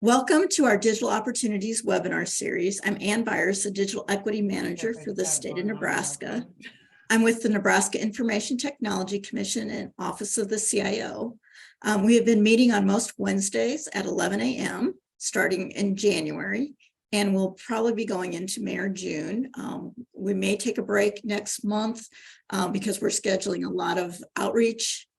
Welcome to our Digital Opportunities webinar series. I'm Ann Byers, the Digital Equity Manager for the state of Nebraska. I'm with the Nebraska Information Technology Commission and Office of the CIO. We have been meeting on most Wednesdays at 11 a.m. starting in January, and we'll probably be going into May or June. We may take a break next month because we're scheduling a lot of outreach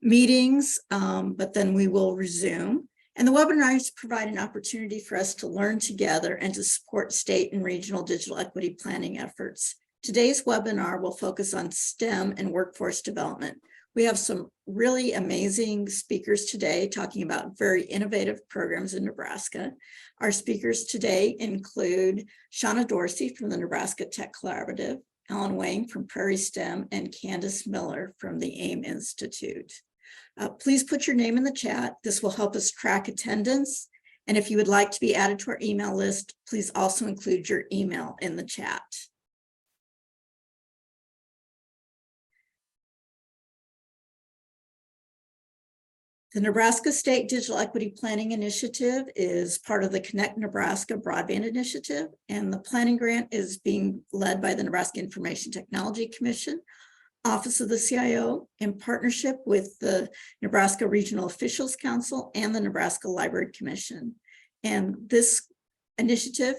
meetings, but then we will resume. And the webinars provide an opportunity for us to learn together and to support state and regional digital equity planning efforts. Today's webinar will focus on STEM and workforce development. We have some really amazing speakers today talking about very innovative programs in Nebraska. Our speakers today include Shauna Dorsey from the Nebraska Tech Collaborative, Alan Wang from Prairie STEM, and Candace Miller from the AIM Institute. Please put your name in the chat. This will help us track attendance. And if you would like to be added to our email list, please also include your email in the chat. The Nebraska State Digital Equity Planning Initiative is part of the Connect Nebraska Broadband Initiative, and the planning grant is being led by the Nebraska Information Technology Commission, Office of the CIO, in partnership with the Nebraska Regional Officials Council and the Nebraska Library Commission. And this initiative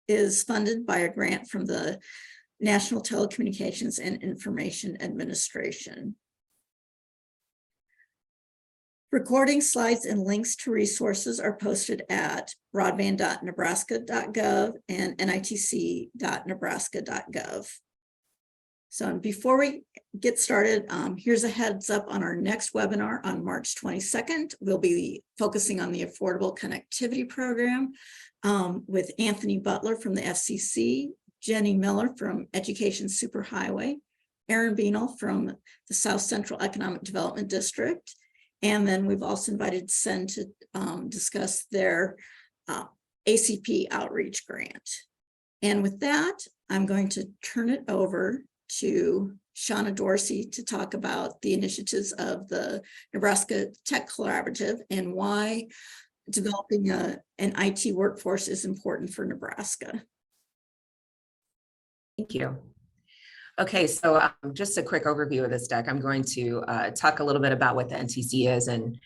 is funded by a grant from the National Telecommunications and Information Administration. Recording slides and links to resources are posted at broadband.nebraska.gov and nitc.nebraska.gov. So before we get started, here's a heads up on our next webinar on March 22nd. We'll be focusing on the Affordable Connectivity Program with Anthony Butler from the FCC, Jenny Miller from Education Superhighway, Aaron Beanel from the South Central Economic Development District, and then we've also invited SEN to discuss their ACP outreach grant. And with that, I'm going to turn it over to Shauna Dorsey to talk about the initiatives of the Nebraska Tech Collaborative and why developing an IT workforce is important for Nebraska. Thank you. Okay, so just a quick overview of this deck. I'm going to talk a little bit about what the NTC is and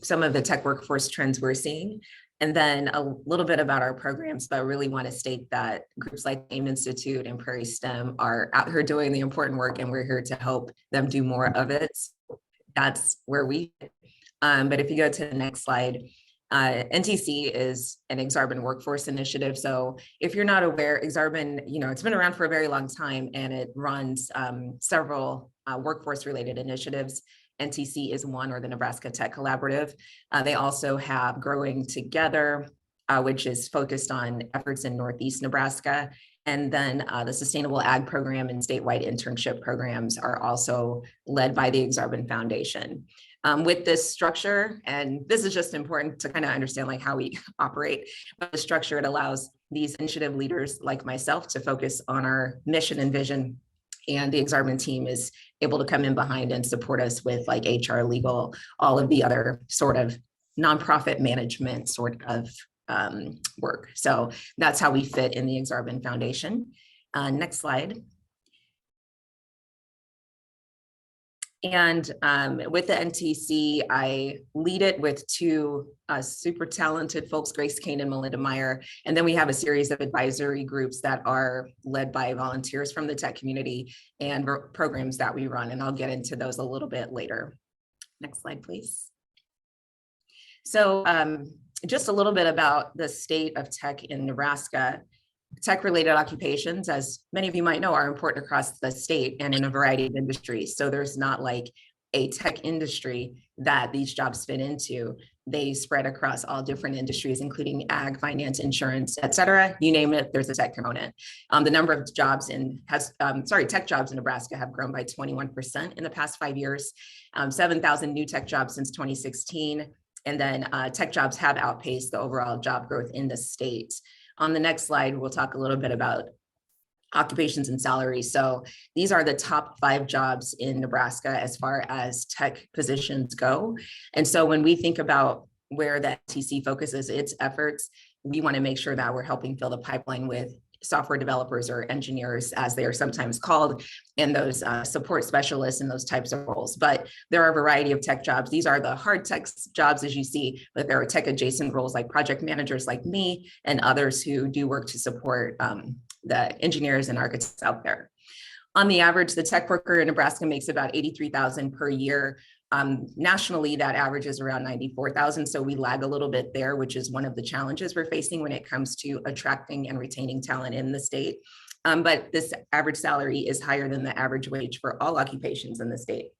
some of the tech workforce trends we're seeing, and then a little bit about our programs. But I really want to state that groups like AIM Institute and Prairie STEM are out here doing the important work, and we're here to help them do more of it. That's where we but if you go to the next slide, NTC is an Exarban workforce initiative. So if you're not aware, Exarban, it's been around for a very long time, and it runs several workforce related initiatives. NTC is one, or the Nebraska Tech Collaborative. They also have Growing Together, which is focused on efforts in Northeast Nebraska. And then the Sustainable Ag Program and statewide internship programs are also led by the Exarban Foundation. With this structure, and this is just important to kind of understand like how we operate, but the structure, it allows these initiative leaders like myself to focus on our mission and vision, and the Exarban team is able to come in behind and support us with like HR, legal, all of the other sort of nonprofit management sort of work. So that's how we fit in the Exarban Foundation. Next slide. And with the NTC, I lead it with two super talented folks, Grace Kane and Melinda Meyer. And then we have a series of advisory groups that are led by volunteers from the tech community and programs that we run. And I'll get into those a little bit later. Next slide, please. So just a little bit about the state of tech in Nebraska. Tech-related occupations, as many of you might know, are important across the state and in a variety of industries. So there's not like a tech industry that these jobs fit into. They spread across all different industries, including ag, finance, insurance, et cetera. You name it, there's a tech component. The number of jobs tech jobs in Nebraska have grown by 21% in the past 5 years, 7,000 new tech jobs since 2016. And then tech jobs have outpaced the overall job growth in the state. On the next slide, we'll talk a little bit about occupations and salaries. So these are the top 5 jobs in Nebraska as far as tech positions go. And so when we think about where the NTC focuses its efforts, we want to make sure that we're helping fill the pipeline with software developers or engineers, as they are sometimes called, and those support specialists in those types of roles. But there are a variety of tech jobs. These are the hard tech jobs, as you see, but there are tech adjacent roles like project managers like me and others who do work to support the engineers and architects out there. On the average, the tech worker in Nebraska makes about $83,000 per year. Nationally, that average is around $94,000. So we lag a little bit there, which is one of the challenges we're facing when it comes to attracting and retaining talent in the state. But this average salary is higher than the average wage for all occupations in the state,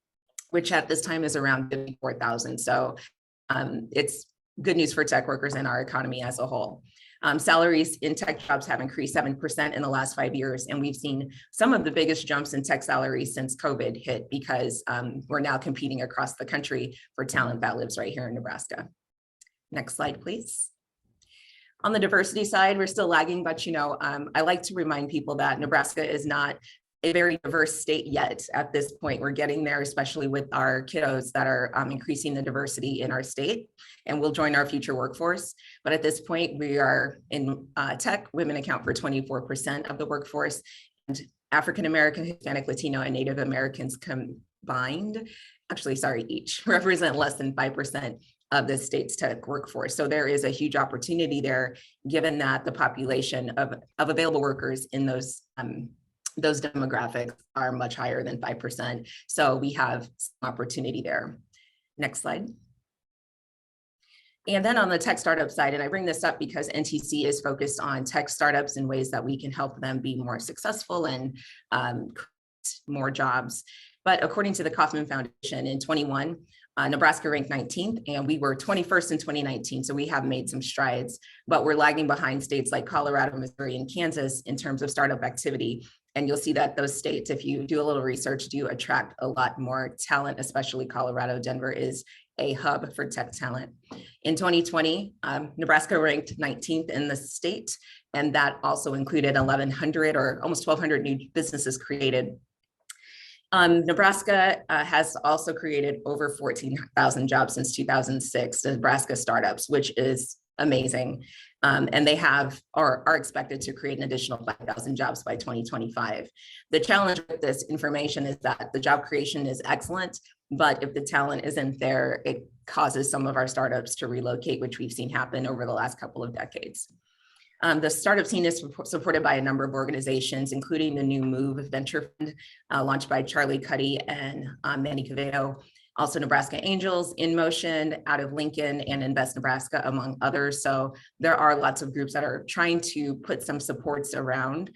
which at this time is around $54,000. So it's good news for tech workers and our economy as a whole. Salaries in tech jobs have increased 7% in the last 5 years. And we've seen some of the biggest jumps in tech salaries since COVID hit, because we're now competing across the country for talent that lives right here in Nebraska. Next slide, please. On the diversity side, we're still lagging, but I like to remind people that Nebraska is not a very diverse state yet. At this point, we're getting there, especially with our kiddos that are increasing the diversity in our state and will join our future workforce. But at this point, we are in tech, women account for 24% of the workforce, and African-American, Hispanic, Latino, and Native Americans combined, each represent less than 5% of the state's tech workforce. So there is a huge opportunity there, given that the population of available workers in those demographics are much higher than 5%. So we have some opportunity there. Next slide. And then on the tech startup side, and I bring this up because NTC is focused on tech startups in ways that we can help them be more successful and create more jobs. But according to the Kauffman Foundation in 21, Nebraska ranked 19th, and we were 21st in 2019. So we have made some strides, but we're lagging behind states like Colorado, Missouri, and Kansas in terms of startup activity. And you'll see that those states, if you do a little research, do attract a lot more talent, especially Colorado. Denver is a hub for tech talent. In 2020, Nebraska ranked 19th in the state, and that also included 1,100 or almost 1,200 new businesses created. Nebraska has also created over 14,000 jobs since 2006, Nebraska startups, which is amazing. And they have or are expected to create an additional 5,000 jobs by 2025. The challenge with this information is that the job creation is excellent, but if the talent isn't there, it causes some of our startups to relocate, which we've seen happen over the last couple of decades. The startup scene is supported by a number of organizations, including the new Move Venture Fund, launched by Charlie Cuddy and Manny Cavedo. Also Nebraska Angels, In Motion out of Lincoln, and Invest Nebraska, among others. So there are lots of groups that are trying to put some supports around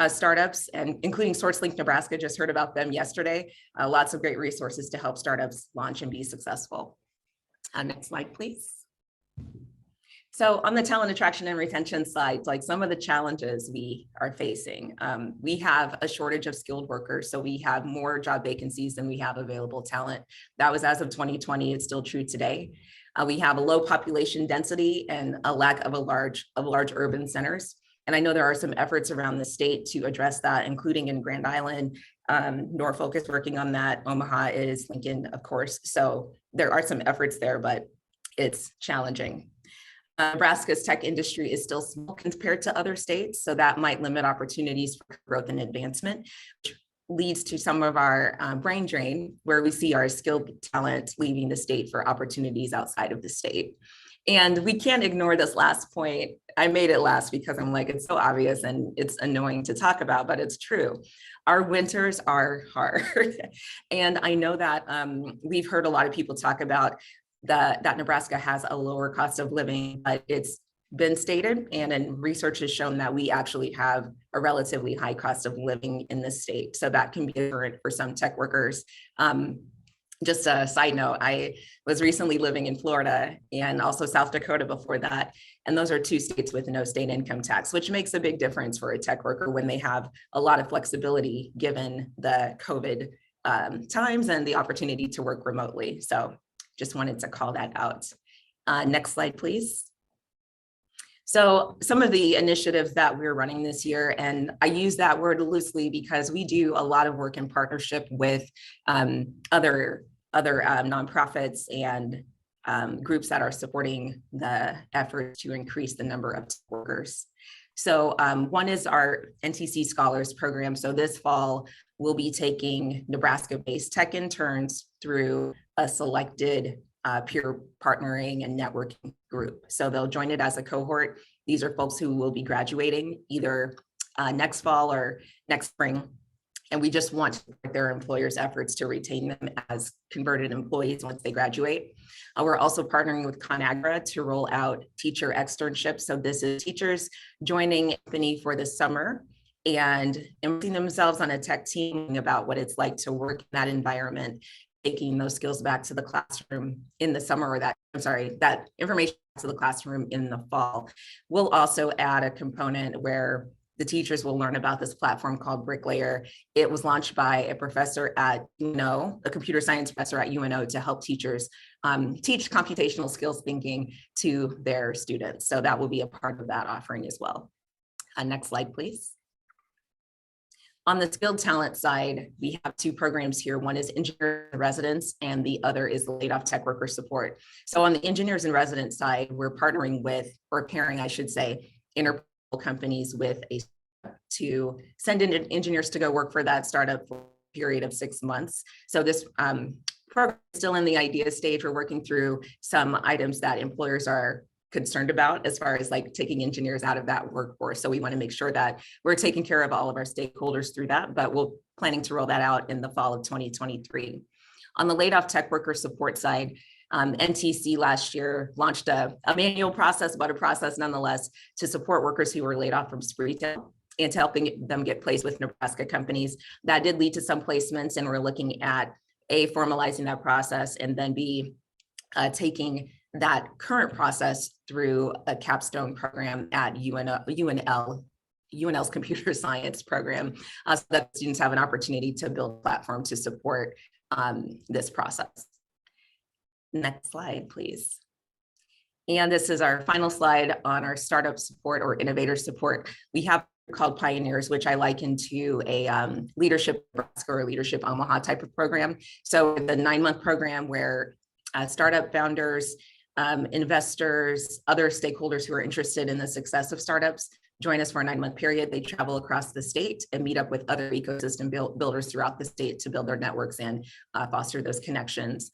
startups, and including SourceLink Nebraska, just heard about them yesterday. Lots of great resources to help startups launch and be successful. Next slide, please. So on the talent attraction and retention side, like some of the challenges we are facing, we have a shortage of skilled workers. So we have more job vacancies than we have available talent. That was as of 2020, it's still true today. We have a low population density and a lack of large urban centers. And I know there are some efforts around the state to address that, including in Grand Island. Norfolk is working on that. Omaha is, Lincoln, of course. So there are some efforts there, but it's challenging. Nebraska's tech industry is still small compared to other states, so that might limit opportunities for growth and advancement, which leads to some of our brain drain, where we see our skilled talent leaving the state for opportunities outside of the state. And we can't ignore this last point. I made it last because I'm like, it's so obvious and it's annoying to talk about, but it's true. Our winters are hard. And I know that we've heard a lot of people talk about that Nebraska has a lower cost of living, but it's been stated and research has shown that we actually have a relatively high cost of living in this state. So that can be different for some tech workers. Just a side note, I was recently living in Florida and also South Dakota before that. And those are two states with no state income tax, which makes a big difference for a tech worker when they have a lot of flexibility given the COVID times and the opportunity to work remotely. So just wanted to call that out. Next slide, please. So some of the initiatives that we're running this year, and I use that word loosely because we do a lot of work in partnership with other nonprofits and groups that are supporting the effort to increase the number of workers. So one is our NTC Scholars Program. So this fall, we'll be taking Nebraska-based tech interns through a selected peer partnering and networking group. So they'll join it as a cohort. These are folks who will be graduating either next fall or next spring. And we just want to support their employers' efforts to retain them as converted employees once they graduate. We're also partnering with ConAgra to roll out teacher externships. So this is teachers joining Anthony for the summer and immersing themselves on a tech team about what it's like to work in that environment, taking those skills back to the classroom in the summer, or that information to the classroom in the fall. We'll also add a component where the teachers will learn about this platform called Bricklayer. It was launched by a professor at UNO, a computer science professor at UNO, to help teachers teach computational skills thinking to their students. So that will be a part of that offering as well. Next slide, please. On the skilled talent side, we have two programs here. One is engineer in residence, and the other is the laid off tech worker support. So on the engineers in residence side, we're partnering with, or pairing, I should say, companies with a to send in engineers to go work for that startup for a period of 6 months. So this program is still in the idea stage. We're working through some items that employers are concerned about as far as like taking engineers out of that workforce. So we want to make sure that we're taking care of all of our stakeholders through that, but we're planning to roll that out in the fall of 2023. On the laid off tech worker support side, NTC last year launched a manual process, but a process nonetheless, to support workers who were laid off from Spreetel and to helping them get placed with Nebraska companies. That did lead to some placements, and we're looking at formalizing that process, and then taking that current process through a capstone program at UNL's computer science program, so that students have an opportunity to build a platform to support this process. Next slide, please. And this is our final slide on our startup support or innovator support. We have called Pioneers, which I liken to a leadership Nebraska or leadership Omaha type of program. So it's a 9-month program where startup founders, investors, other stakeholders who are interested in the success of startups join us for a 9-month period. They travel across the state and meet up with other ecosystem builders throughout the state to build their networks and foster those connections.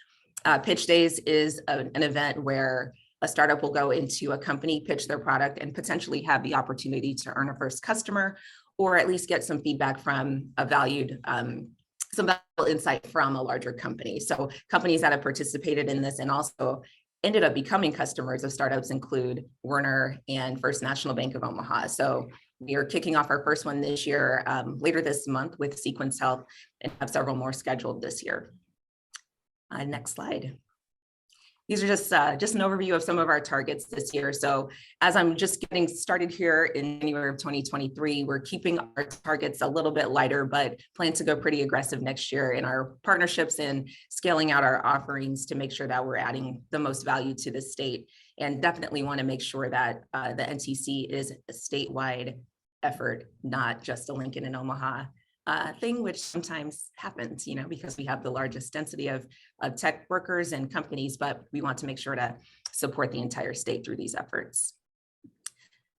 Pitch Days is an event where a startup will go into a company, pitch their product, and potentially have the opportunity to earn a first customer, or at least get some feedback from a valued, some valuable insight from a larger company. So companies that have participated in this and also ended up becoming customers of startups include Werner and First National Bank of Omaha. So we are kicking off our first one this year, later this month with Sequence Health, and have several more scheduled this year. Next slide. These are just an overview of some of our targets this year. So as I'm just getting started here in January of 2023, we're keeping our targets a little bit lighter, but plan to go pretty aggressive next year in our partnerships and scaling out our offerings to make sure that we're adding the most value to the state, and definitely want to make sure that the NTC is a statewide effort, not just a Lincoln and Omaha thing, which sometimes happens, because we have the largest density of tech workers and companies, but we want to make sure to support the entire state through these efforts.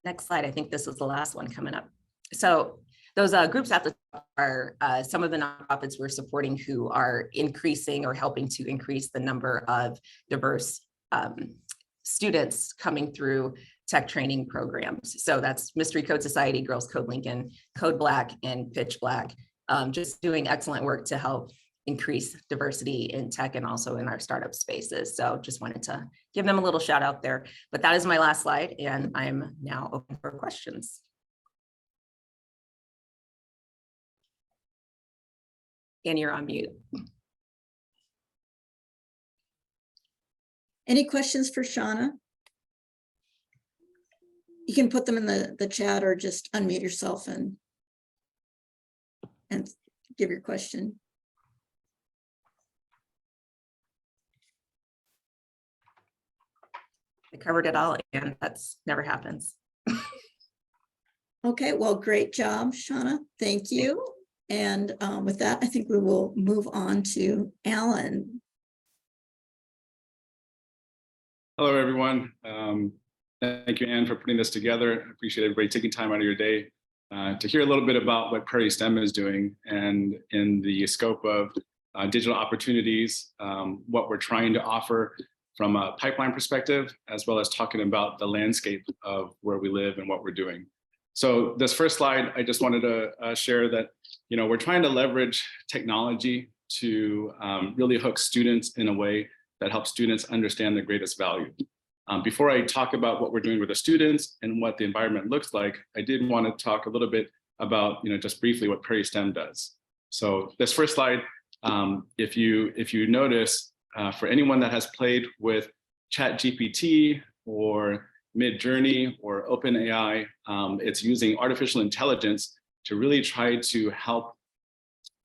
Next slide. I think this is the last one coming up. So those groups at the top are some of the nonprofits we're supporting who are increasing or helping to increase the number of diverse students coming through tech training programs. So that's Mystery Code Society, Girls Code Lincoln, Code Black, and Pitch Black, just doing excellent work to help increase diversity in tech and also in our startup spaces. So just wanted to give them a little shout out there. But that is my last slide, and I'm now open for questions. And you're on mute. Any questions for Shauna? You can put them in the chat or just unmute yourself and give your question. I covered it all, and that's never happens. Okay, well, great job, Shauna. Thank you. And with that, I think we will move on to Alan. Hello, everyone. Thank you, Anne, for putting this together. I appreciate everybody taking time out of your day to hear a little bit about what Prairie STEM is doing, and in the scope of digital opportunities, what we're trying to offer from a pipeline perspective, as well as talking about the landscape of where we live and what we're doing. So this first slide, I just wanted to share that, we're trying to leverage technology to really hook students in a way that helps students understand their greatest value. Before I talk about what we're doing with the students and what the environment looks like, I did want to talk a little bit about, just briefly what Prairie STEM does. So this first slide, if you notice, for anyone that has played with ChatGPT or Midjourney or OpenAI, it's using artificial intelligence to really try to help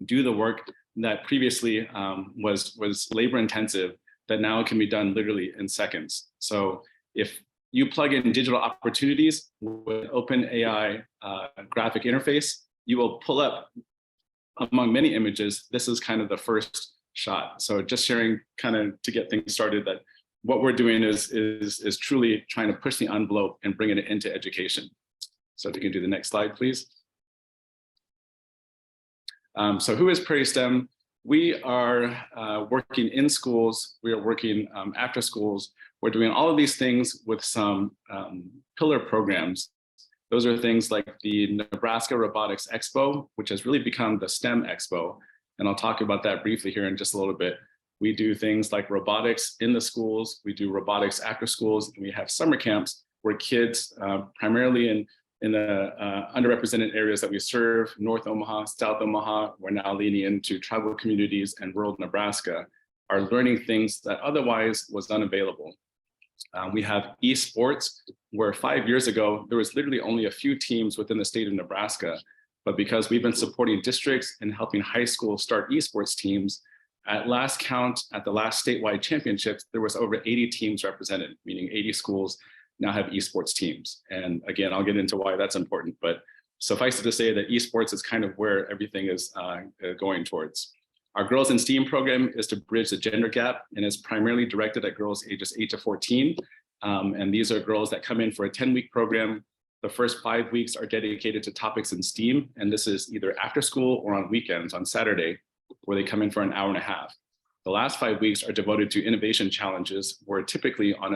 do the work that previously was labor intensive, that now can be done literally in seconds. So if you plug in digital opportunities with OpenAI graphic interface, you will pull up, among many images, this is kind of the first shot. So just sharing kind of to get things started, that what we're doing is truly trying to push the envelope and bring it into education. So if you can do the next slide, please. So who is Prairie STEM? We are working in schools. We are working after schools. We're doing all of these things with some pillar programs. Those are things like the Nebraska Robotics Expo, which has really become the STEM Expo. And I'll talk about that briefly here in just a little bit. We do things like robotics in the schools. We do robotics after schools. And we have summer camps where kids, primarily in the underrepresented areas that we serve, North Omaha, South Omaha, we're now leaning into tribal communities and rural Nebraska, are learning things that otherwise was unavailable. We have esports, where 5 years ago, there was literally only a few teams within the state of Nebraska, but because we've been supporting districts and helping high schools start esports teams, at last count, at the last statewide championships, there was over 80 teams represented, meaning 80 schools now have esports teams. And again, I'll get into why that's important, but suffice it to say that esports is kind of where everything is going towards. Our Girls in STEAM program is to bridge the gender gap, and is primarily directed at girls ages 8 to 14. And these are girls that come in for a 10-week program. The first 5 weeks are dedicated to topics in STEAM, and this is either after school or on weekends, on Saturday, where they come in for an hour and a half. The last 5 weeks are devoted to innovation challenges, where typically on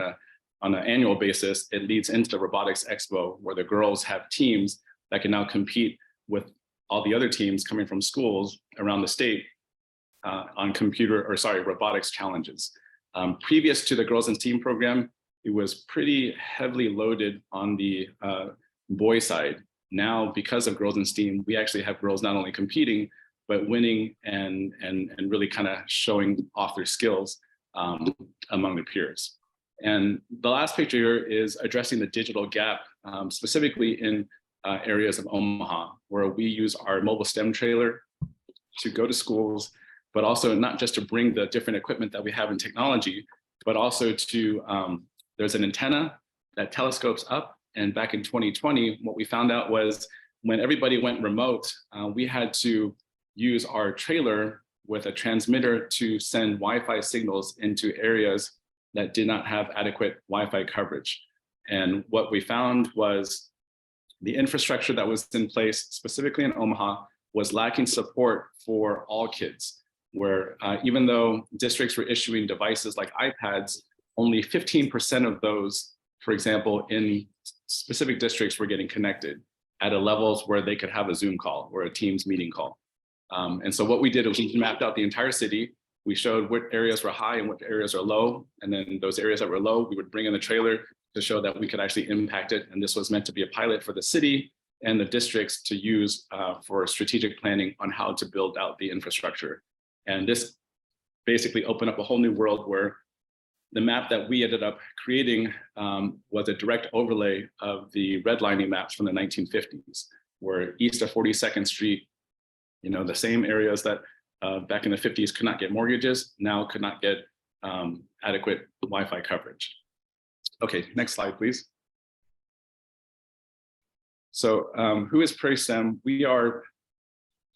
an annual basis, it leads into the Robotics Expo, where the girls have teams that can now compete with all the other teams coming from schools around the state on robotics challenges. Previous to the Girls in STEAM program, it was pretty heavily loaded on the boy side. Now, because of Girls in STEAM, we actually have girls not only competing, but winning and really kind of showing off their skills among their peers. And the last picture here is addressing the digital gap, specifically in areas of Omaha, where we use our mobile STEM trailer to go to schools, but also not just to bring the different equipment that we have in technology, but also to, there's an antenna that telescopes up. And back in 2020, what we found out was when everybody went remote, we had to use our trailer with a transmitter to send Wi-Fi signals into areas that did not have adequate Wi-Fi coverage. And what we found was the infrastructure that was in place, specifically in Omaha, was lacking support for all kids, where even though districts were issuing devices like iPads, only 15% of those, for example, in specific districts were getting connected at a levels where they could have a Zoom call or a Teams meeting call. And so what we did was we mapped out the entire city. We showed what areas were high and what areas are low. And then those areas that were low, we would bring in the trailer to show that we could actually impact it. And this was meant to be a pilot for the city and the districts to use for strategic planning on how to build out the infrastructure. And this basically opened up a whole new world where the map that we ended up creating was a direct overlay of the redlining maps from the 1950s, where east of 42nd Street, the same areas that back in the 50s could not get mortgages, now could not get adequate Wi-Fi coverage. Okay, next slide, please. So who is Prairie STEM? We are,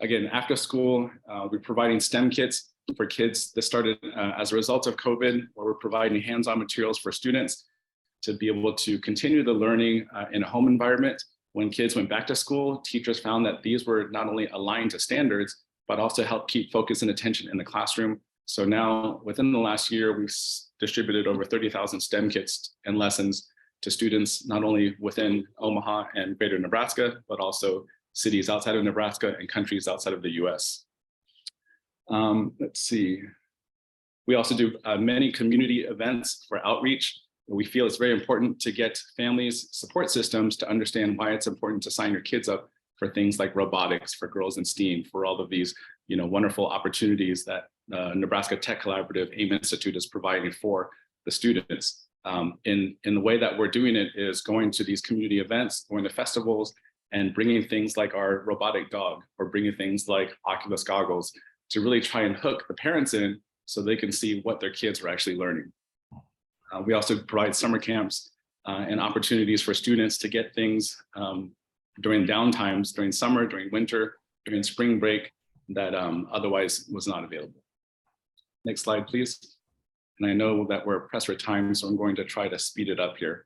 again, after school, we're providing STEM kits for kids. This started as a result of COVID, where we're providing hands-on materials for students to be able to continue the learning in a home environment. When kids went back to school, teachers found that these were not only aligned to standards, but also help keep focus and attention in the classroom. So now, within the last year, we've distributed over 30,000 STEM kits and lessons to students, not only within Omaha and greater Nebraska, but also cities outside of Nebraska and countries outside of the US. Let's see. We also do many community events for outreach. We feel it's very important to get families' support systems to understand why it's important to sign your kids up for things like robotics, for girls in STEAM, for all of these wonderful opportunities that Nebraska Tech Collaborative AIM Institute is providing for the students. In the way that we're doing it is going to these community events, going to festivals, and bringing things like our robotic dog, or bringing things like Oculus goggles to really try and hook the parents in so they can see what their kids are actually learning. We also provide summer camps and opportunities for students to get things during downtimes, during summer, during winter, during spring break that otherwise was not available. Next slide, please. And I know that we're pressed for time, so I'm going to try to speed it up here.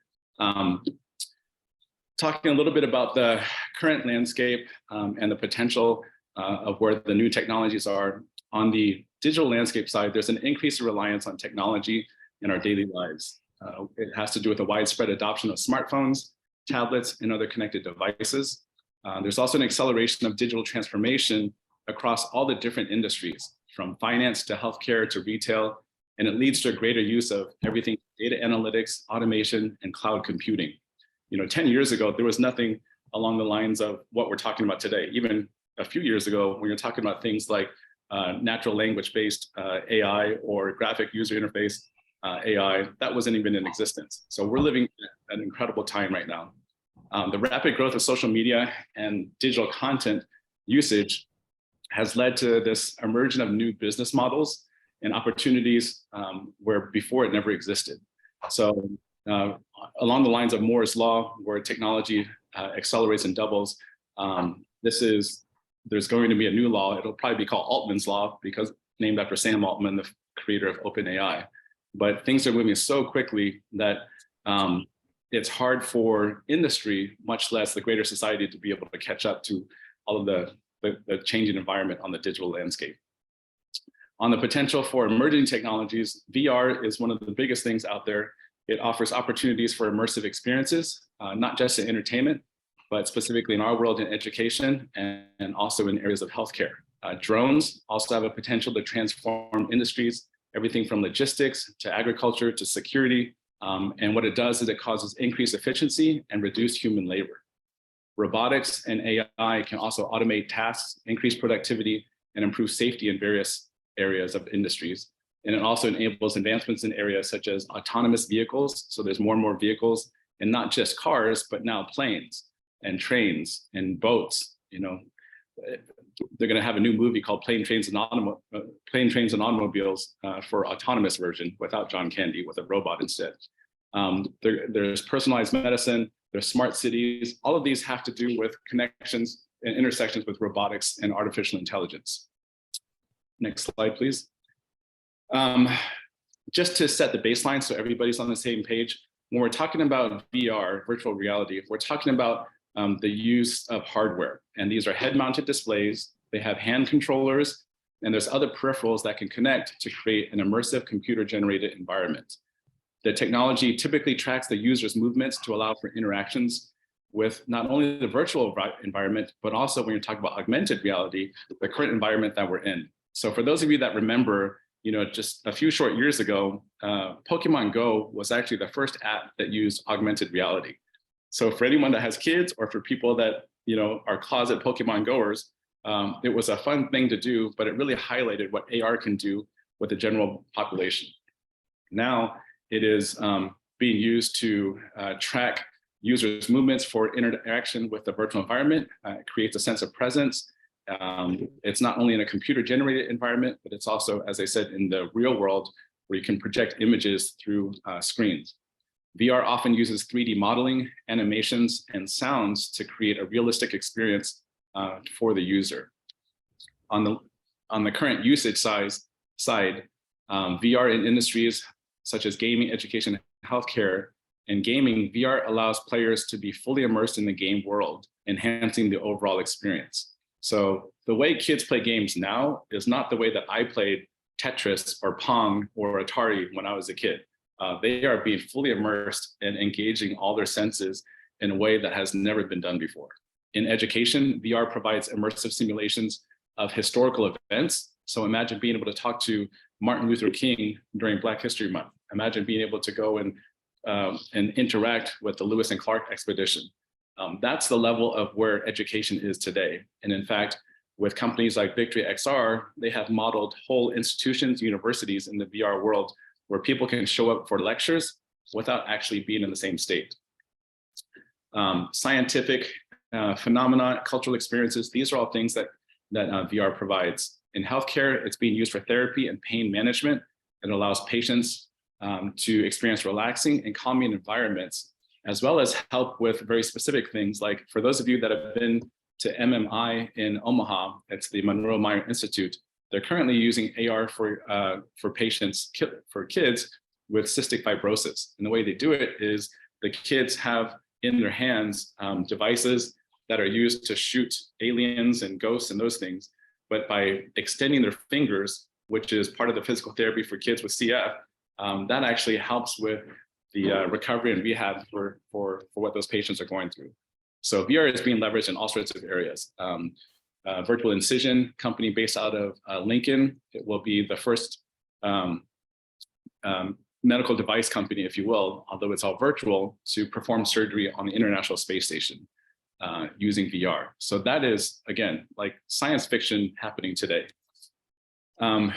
Talking a little bit about the current landscape and the potential of where the new technologies are. On the digital landscape side, there's an increased reliance on technology in our daily lives. It has to do with the widespread adoption of smartphones, tablets, and other connected devices. There's also an acceleration of digital transformation across all the different industries, from finance to healthcare to retail, and it leads to a greater use of everything data analytics, automation, and cloud computing. 10 years ago, there was nothing along the lines of what we're talking about today. Even a few years ago, when you're talking about things like natural language-based AI or graphic user interface AI, that wasn't even in existence. So we're living an incredible time right now. The rapid growth of social media and digital content usage has led to this emergence of new business models and opportunities where before it never existed. So along the lines of Moore's Law, where technology accelerates and doubles, there's going to be a new law. It'll probably be called Altman's Law, because named after Sam Altman, the creator of OpenAI. But things are moving so quickly that it's hard for industry, much less the greater society, to be able to catch up to all of the changing environment on the digital landscape. On the potential for emerging technologies, VR is one of the biggest things out there. It offers opportunities for immersive experiences, not just in entertainment, but specifically in our world in education and also in areas of healthcare. Drones also have a potential to transform industries, everything from logistics to agriculture to security. And what it does is it causes increased efficiency and reduced human labor. Robotics and AI can also automate tasks, increase productivity, and improve safety in various areas of industries. And it also enables advancements in areas such as autonomous vehicles. So there's more and more vehicles, and not just cars, but now planes and trains and boats. They're going to have a new movie called Plane, Trains, and Automobiles for autonomous version without John Candy, with a robot instead. There's personalized medicine, there's smart cities. All of these have to do with connections and intersections with robotics and artificial intelligence. Next slide, please. Just to set the baseline so everybody's on the same page, when we're talking about VR, virtual reality, we're talking about the use of hardware. And these are head-mounted displays. They have hand controllers, and there's other peripherals that can connect to create an immersive computer-generated environment. The technology typically tracks the user's movements to allow for interactions with not only the virtual environment, but also when you're talking about augmented reality, the current environment that we're in. So for those of you that remember, just a few short years ago, Pokemon Go was actually the first app that used augmented reality. So for anyone that has kids, or for people that are closet Pokemon goers, it was a fun thing to do, but it really highlighted what AR can do with the general population. Now it is being used to track users' movements for interaction with the virtual environment. It creates a sense of presence. It's not only in a computer-generated environment, but it's also, as I said, in the real world, where you can project images through screens. VR often uses 3D modeling, animations, and sounds to create a realistic experience for the user. On the current usage size, side, VR in industries such as gaming, education, healthcare, and gaming, VR allows players to be fully immersed in the game world, enhancing the overall experience. So the way kids play games now is not the way that I played Tetris or Pong or Atari when I was a kid. They are being fully immersed and engaging all their senses in a way that has never been done before. In education, VR provides immersive simulations of historical events. So imagine being able to talk to Martin Luther King during Black History Month. Imagine being able to go and interact with the Lewis and Clark expedition. That's the level of where education is today. And in fact, with companies like Victory XR, they have modeled whole institutions, universities in the VR world where people can show up for lectures without actually being in the same state. Scientific phenomena, cultural experiences, these are all things that VR provides. In healthcare, it's being used for therapy and pain management. It allows patients to experience relaxing and calming environments, as well as help with very specific things. Like for those of you that have been to MMI in Omaha, it's the Monroe Meyer Institute. They're currently using AR for patients, for kids with cystic fibrosis. And the way they do it is the kids have in their hands devices that are used to shoot aliens and ghosts and those things. But by extending their fingers, which is part of the physical therapy for kids with CF, that actually helps with the recovery and rehab for what those patients are going through. So VR is being leveraged in all sorts of areas. Virtual Incision, company based out of Lincoln, it will be the first medical device company, if you will, although it's all virtual, to perform surgery on the International Space Station using VR. So that is, again, like science fiction happening today.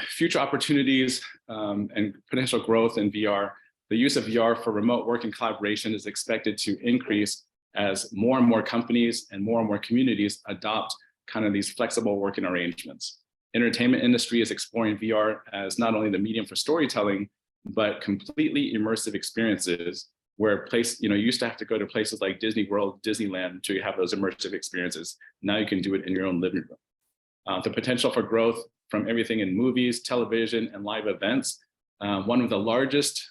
Future opportunities and potential growth in VR. The use of VR for remote work and collaboration is expected to increase as more and more companies and more communities adopt kind of these flexible working arrangements. Entertainment industry is exploring VR as not only the medium for storytelling, but completely immersive experiences where you used to have to go to places like Disney World, Disneyland to have those immersive experiences. Now you can do it in your own living room. The potential for growth from everything in movies, television, and live events. One of the largest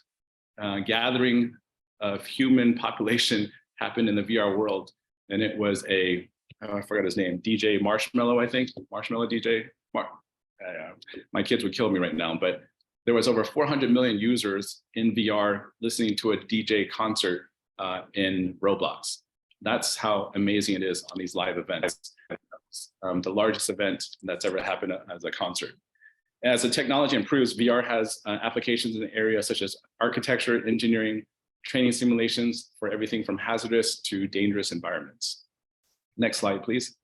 gathering of human population happened in the VR world. And it was I forgot his name, DJ Marshmello, I think. Marshmello DJ. My kids would kill me right now, but there was over 400 million users in VR listening to a DJ concert in Roblox. That's how amazing it is on these live events. The largest event that's ever happened as a concert. As the technology improves, VR has applications in areas such as architecture, engineering, training simulations for everything from hazardous to dangerous environments. Next slide, please.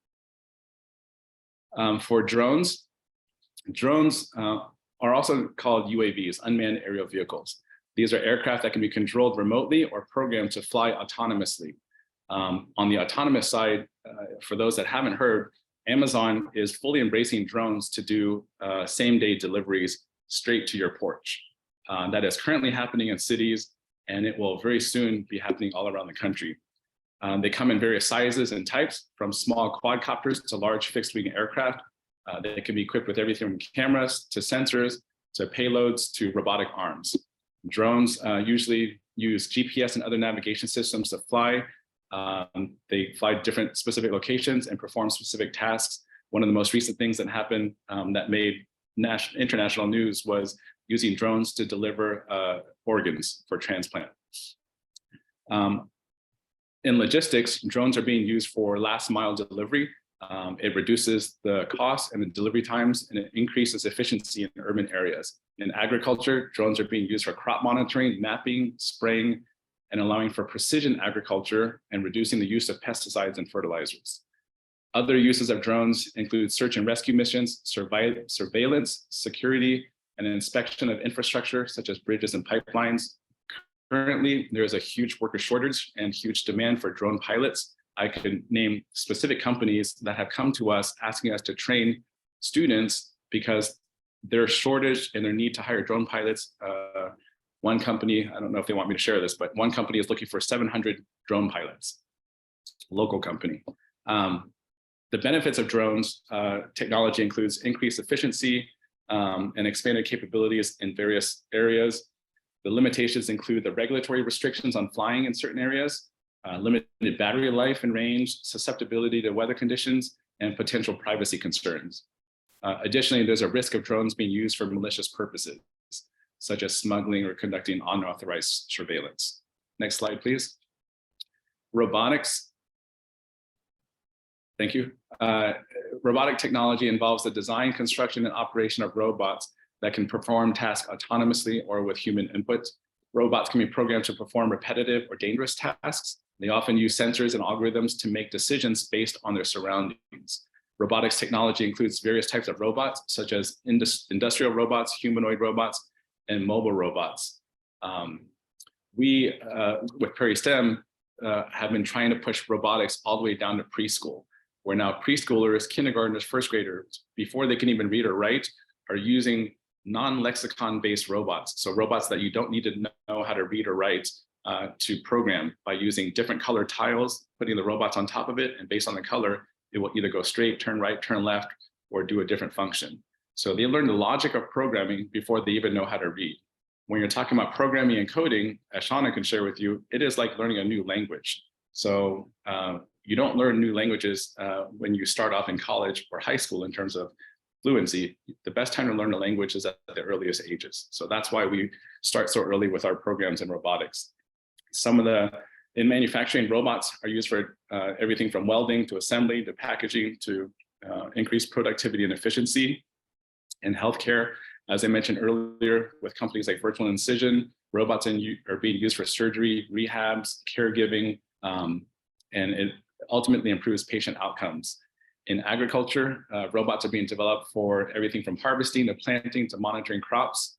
For drones are also called UAVs, unmanned aerial vehicles. These are aircraft that can be controlled remotely or programmed to fly autonomously. On the autonomous side, for those that haven't heard, Amazon is fully embracing drones to do same-day deliveries straight to your porch. That is currently happening in cities, and it will very soon be happening all around the country. They come in various sizes and types, from small quadcopters to large fixed-wing aircraft. They can be equipped with everything from cameras to sensors to payloads to robotic arms. Drones usually use GPS and other navigation systems to fly. They fly different specific locations and perform specific tasks. One of the most recent things that happened that made international news was using drones to deliver organs for transplant. In logistics, drones are being used for last mile delivery. It reduces the cost and the delivery times, and it increases efficiency in urban areas. In agriculture, drones are being used for crop monitoring, mapping, spraying, and allowing for precision agriculture and reducing the use of pesticides and fertilizers. Other uses of drones include search and rescue missions, surveillance, security, and inspection of infrastructure such as bridges and pipelines. Currently, there is a huge worker shortage and huge demand for drone pilots. I could name specific companies that have come to us asking us to train students because their shortage and their need to hire drone pilots. One company, I don't know if they want me to share this, but one company is looking for 700 drone pilots, local company. The benefits of drones technology includes increased efficiency, and expanded capabilities in various areas. The limitations include the regulatory restrictions on flying in certain areas, limited battery life and range, susceptibility to weather conditions, and potential privacy concerns. Additionally, there's a risk of drones being used for malicious purposes, such as smuggling or conducting unauthorized surveillance. Next slide, please. Robotics. Thank you. Robotic technology involves the design, construction, and operation of robots that can perform tasks autonomously or with human input. Robots can be programmed to perform repetitive or dangerous tasks. They often use sensors and algorithms to make decisions based on their surroundings. Robotics technology includes various types of robots, such as industrial robots, humanoid robots, and mobile robots. We, with Prairie STEM, have been trying to push robotics all the way down to preschool, where now preschoolers, kindergartners, first graders, before they can even read or write, are using non-lexicon based robots. So robots that you don't need to know how to read or write to program by using different colored tiles, putting the robots on top of it, and based on the color, it will either go straight, turn right, turn left, or do a different function. So they learn the logic of programming before they even know how to read. When you're talking about programming and coding, as Shauna can share with you, it is like learning a new language. So you don't learn new languages when you start off in college or high school in terms of fluency. The best time to learn a language is at the earliest ages. So that's why we start so early with our programs in robotics. In manufacturing, robots are used for everything from welding to assembly to packaging to increase productivity and efficiency. In healthcare, as I mentioned earlier, with companies like Virtual Incision, robots are being used for surgery, rehabs, caregiving, and it ultimately improves patient outcomes. In agriculture, robots are being developed for everything from harvesting to planting to monitoring crops.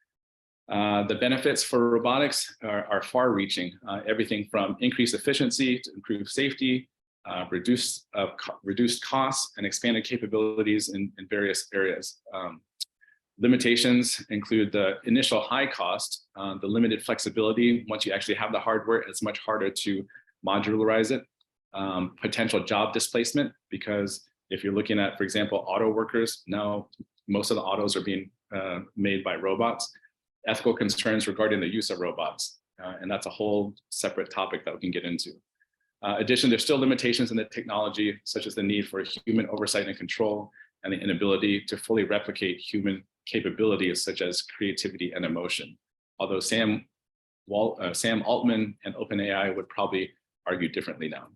The benefits for robotics are far-reaching, everything from increased efficiency to improved safety, reduced costs, and expanded capabilities in various areas. Limitations include the initial high cost, the limited flexibility. Once you actually have the hardware, it's much harder to modularize it. Potential job displacement, because if you're looking at, for example, auto workers, now most of the autos are being made by robots. Ethical concerns regarding the use of robots, and that's a whole separate topic that we can get into. Additionally, there's still limitations in the technology, such as the need for human oversight and control, and the inability to fully replicate human capabilities such as creativity and emotion. Although Sam Altman and OpenAI would probably argue differently now.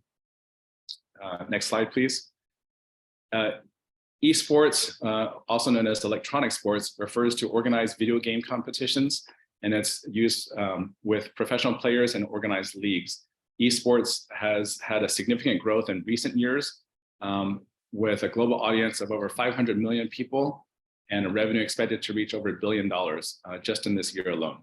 Next slide, please. Esports, also known as electronic sports, refers to organized video game competitions, and it's used with professional players and organized leagues. Esports has had a significant growth in recent years, with a global audience of over 500 million people and a revenue expected to reach over $1 billion just in this year alone.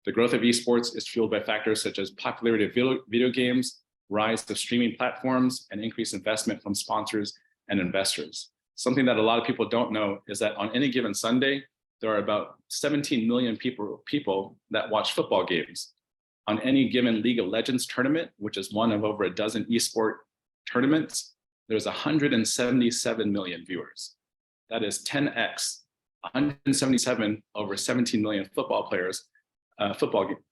The growth of esports is fueled by factors such as popularity of video games, rise of streaming platforms, and increased investment from sponsors and investors. Something that a lot of people don't know is that on any given Sunday, there are about 17 million people that watch football games. On any given League of Legends tournament, which is one of over a dozen esport tournaments, there's 177 million viewers. That is 10x, 177 over 17 million football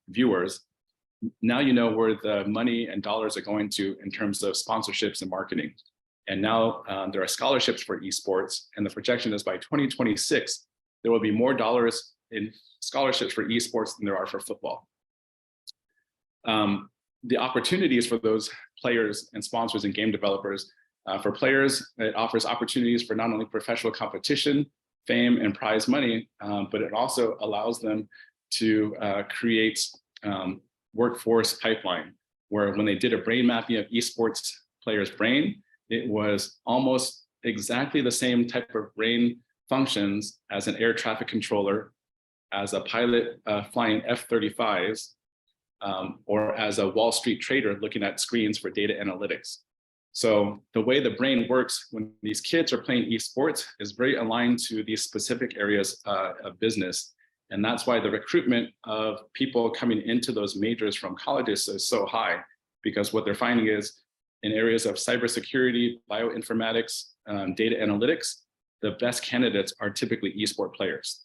viewers. Now you know where the money and dollars are going to in terms of sponsorships and marketing. And now there are scholarships for esports, and the projection is by 2026, there will be more dollars in scholarships for esports than there are for football. The opportunities for those players and sponsors and game developers, for players, it offers opportunities for not only professional competition, fame, and prize money, but it also allows them to create workforce pipeline, where when they did a brain mapping of esports players' brain, it was almost exactly the same type of brain functions as an air traffic controller, as a pilot flying F-35s, or as a Wall Street trader looking at screens for data analytics. So the way the brain works when these kids are playing esports is very aligned to these specific areas of business. And that's why the recruitment of people coming into those majors from colleges is so high, because what they're finding is in areas of cybersecurity, bioinformatics, data analytics, the best candidates are typically esport players.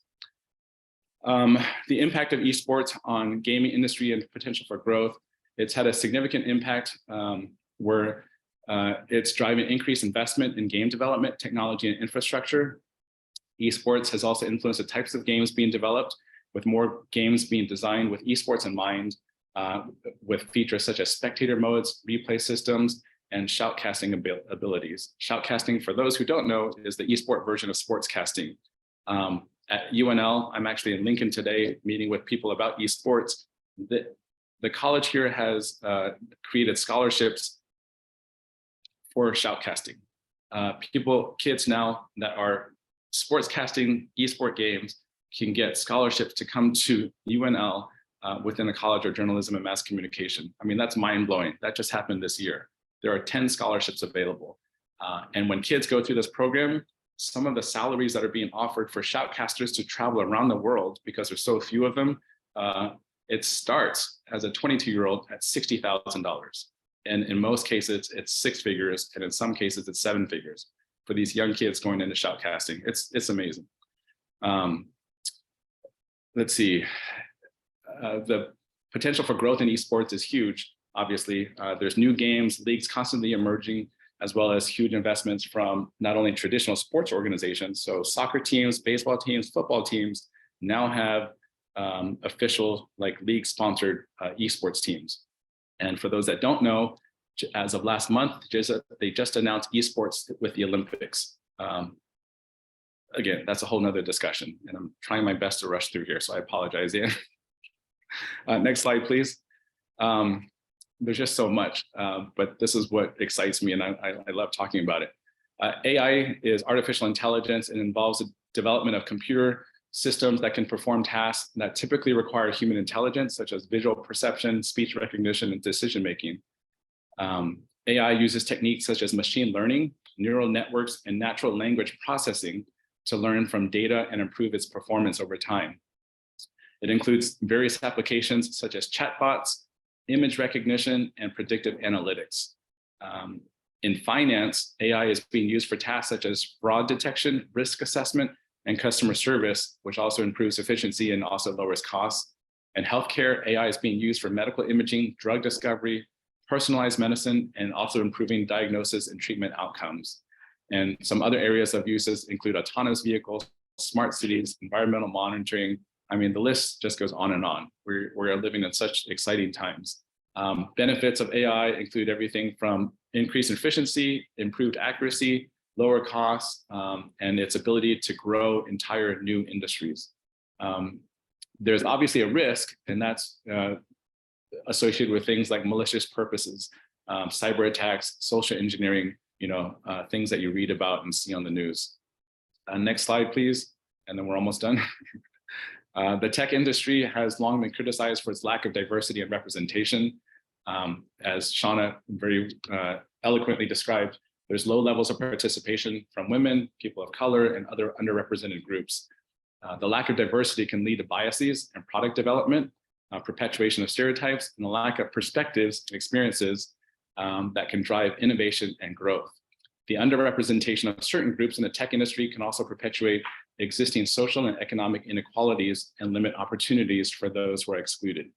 The impact of esports on gaming industry and potential for growth. It's had a significant impact where it's driving increased investment in game development, technology, and infrastructure. Esports has also influenced the types of games being developed, with more games being designed with esports in mind, with features such as spectator modes, replay systems, and shoutcasting abilities. Shoutcasting, for those who don't know, is the esport version of sportscasting. At UNL, I'm actually in Lincoln today meeting with people about esports. The college here has created scholarships for shoutcasting. Kids now that are sportscasting esport games can get scholarships to come to UNL within the College of Journalism and Mass Communication. I mean, that's mind-blowing. That just happened this year. There are 10 scholarships available. And when kids go through this program, some of the salaries that are being offered for shoutcasters to travel around the world, because there's so few of them, it starts as a 22-year-old at $60,000. And in most cases, it's 6 figures, and in some cases, it's 7 figures for these young kids going into shoutcasting. It's amazing. Let's see. The potential for growth in esports is huge. Obviously, there's new games, leagues constantly emerging, as well as huge investments from not only traditional sports organizations. So soccer teams, baseball teams, football teams now have official, like, league-sponsored esports teams. And for those that don't know, as of last month, they just announced esports with the Olympics. Again, that's a whole nother discussion, and I'm trying my best to rush through here, so I apologize, Ian. Next slide, please. There's just so much, but this is what excites me, and I love talking about it. AI is artificial intelligence, and involves the development of computer systems that can perform tasks that typically require human intelligence, such as visual perception, speech recognition, and decision-making. AI uses techniques such as machine learning, neural networks, and natural language processing to learn from data and improve its performance over time. It includes various applications such as chatbots, image recognition, and predictive analytics. In finance, AI is being used for tasks such as fraud detection, risk assessment, and customer service, which also improves efficiency and also lowers costs. In healthcare, AI is being used for medical imaging, drug discovery, personalized medicine, and also improving diagnosis and treatment outcomes. And some other areas of uses include autonomous vehicles, smart cities, environmental monitoring. I mean, the list just goes on and on. We're living in such exciting times. Benefits of AI include everything from increased efficiency, improved accuracy, lower costs, and its ability to grow entire new industries. There's obviously a risk, and that's associated with things like malicious purposes, cyber attacks, social engineering, things that you read about and see on the news. Next slide, please, and then we're almost done. The tech industry has long been criticized for its lack of diversity and representation. As Shauna very eloquently described, there's low levels of participation from women, people of color, and other underrepresented groups. The lack of diversity can lead to biases in product development, perpetuation of stereotypes, and the lack of perspectives and experiences that can drive innovation and growth. The underrepresentation of certain groups in the tech industry can also perpetuate existing social and economic inequalities and limit opportunities for those who are excluded.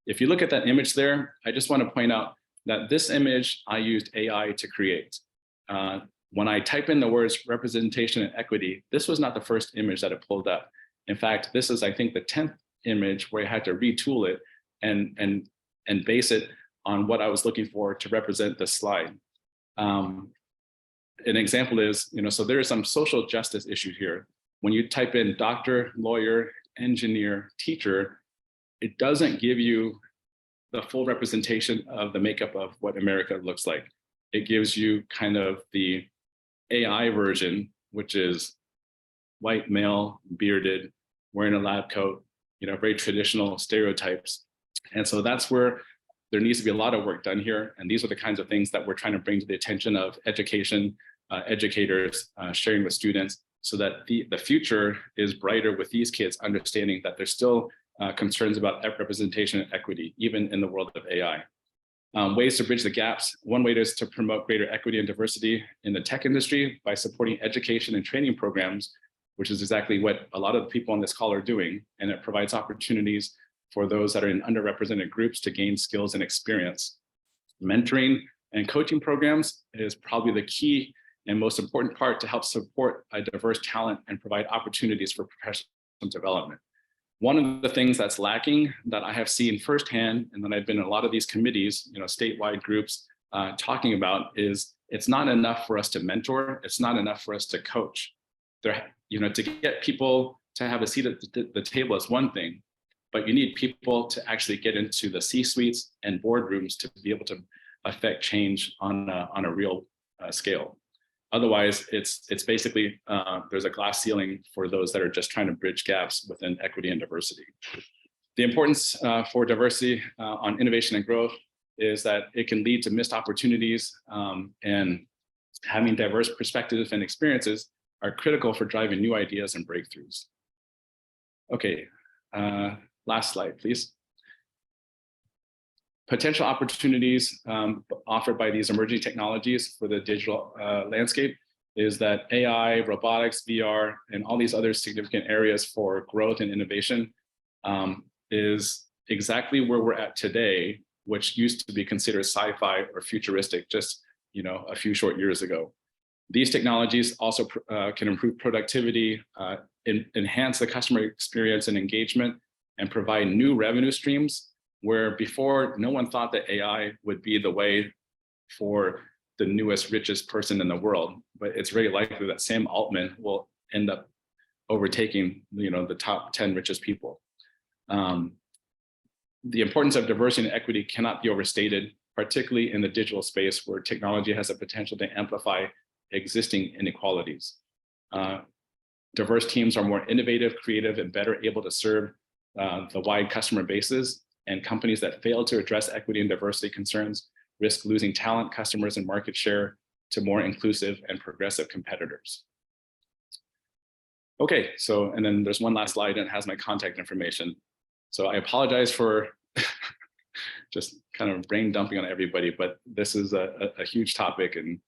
If you look at that image there, I just want to point out that this image I used AI to create. When I type in the words representation and equity, this was not the first image that it pulled up. In fact, this is, I think, the 10th image where I had to retool it and base it on what I was looking for to represent this slide. An example is, so there is some social justice issue here. When you type in doctor, lawyer, engineer, teacher, it doesn't give you the full representation of the makeup of what America looks like. It gives you kind of the AI version, which is white male, bearded, wearing a lab coat, very traditional stereotypes. And so that's where there needs to be a lot of work done here. And these are the kinds of things that we're trying to bring to the attention of education, educators, sharing with students, so that the future is brighter with these kids understanding that there's still concerns about representation and equity, even in the world of AI. Ways to bridge the gaps. One way is to promote greater equity and diversity in the tech industry by supporting education and training programs which is exactly what a lot of the people on this call are doing. And it provides opportunities for those that are in underrepresented groups to gain skills and experience. Mentoring and coaching programs is probably the key and most important part to help support a diverse talent and provide opportunities for professional development. One of the things that's lacking that I have seen firsthand, and then I've been in a lot of these committees, statewide groups talking about, is it's not enough for us to mentor. It's not enough for us to coach. To get people to have a seat at the table is one thing, but you need people to actually get into the C-suites and boardrooms to be able to affect change on a real scale. Otherwise, it's basically, there's a glass ceiling for those that are just trying to bridge gaps within equity and diversity. The importance for diversity on innovation and growth is that it can lead to missed opportunities, and having diverse perspectives and experiences are critical for driving new ideas and breakthroughs. Okay, last slide, please. Potential opportunities offered by these emerging technologies for the digital landscape is that AI, robotics, VR, and all these other significant areas for growth and innovation is exactly where we're at today, which used to be considered sci-fi or futuristic just a few short years ago. These technologies also can improve productivity, enhance the customer experience and engagement, and provide new revenue streams where before no one thought that AI would be the way for the newest, richest person in the world. But it's very likely that Sam Altman will end up overtaking the top 10 richest people. The importance of diversity and equity cannot be overstated, particularly in the digital space where technology has the potential to amplify existing inequalities. Diverse teams are more innovative, creative, and better able to serve the wide customer bases, and companies that fail to address equity and diversity concerns risk losing talent, customers, and market share to more inclusive and progressive competitors. Okay, so, and then there's one last slide and it has my contact information. So I apologize for just kind of brain dumping on everybody, but this is a huge topic. And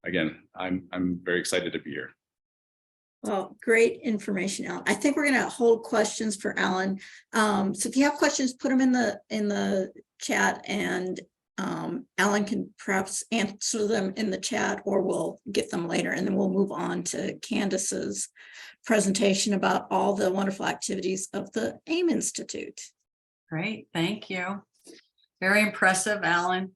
again, I'm very excited to be here. Well, great information, Alan. I think we're going to hold questions for Alan. So if you have questions, put them in the chat, and Alan can perhaps answer them in the chat, or we'll get them later, and then we'll move on to Candace's presentation about all the wonderful activities of the AIM Institute. Great, thank you. Very impressive, Alan.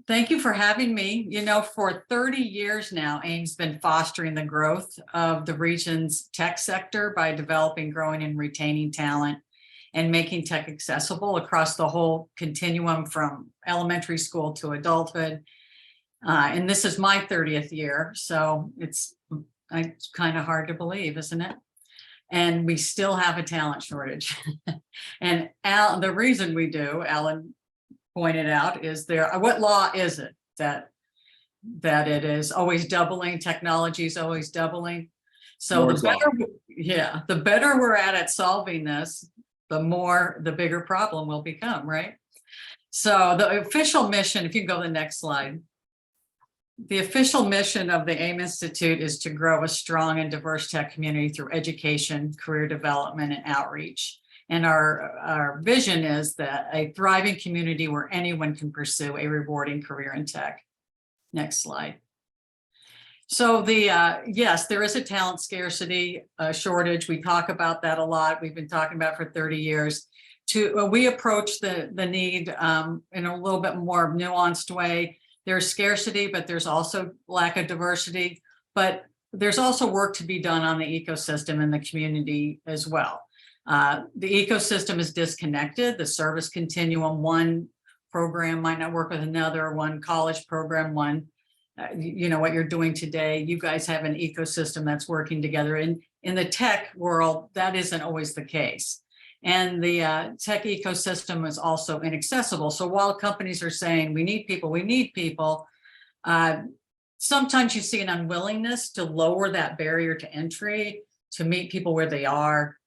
Thank you for having me. For 30 years now, AIM's been fostering the growth of the region's tech sector by developing, growing, and retaining talent and making tech accessible across the whole continuum from elementary school to adulthood. And this is my 30th year, so it's kind of hard to believe, isn't it? And we still have a talent shortage. And the reason we do, Alan pointed out, is what law is it that it is always doubling? Technology is always doubling. So the better we're at solving this, the bigger problem will become, right? So the official mission, if you go to the next slide, the official mission of the AIM Institute is to grow a strong and diverse tech community through education, career development, and outreach. And our vision is that a thriving community where anyone can pursue a rewarding career in tech. Next slide. So yes, there is a talent scarcity shortage. We talk about that a lot. We've been talking about it for 30 years. We approach the need in a little bit more nuanced way. There's scarcity, but there's also lack of diversity. But there's also work to be done on the ecosystem and the community as well. The ecosystem is disconnected. The service continuum, one program might not work with another, one college program, one, what you're doing today. You guys have an ecosystem that's working together. And in the tech world, that isn't always the case. And the tech ecosystem is also inaccessible. So while companies are saying, we need people, sometimes you see an unwillingness to lower that barrier to entry, to meet people where they are.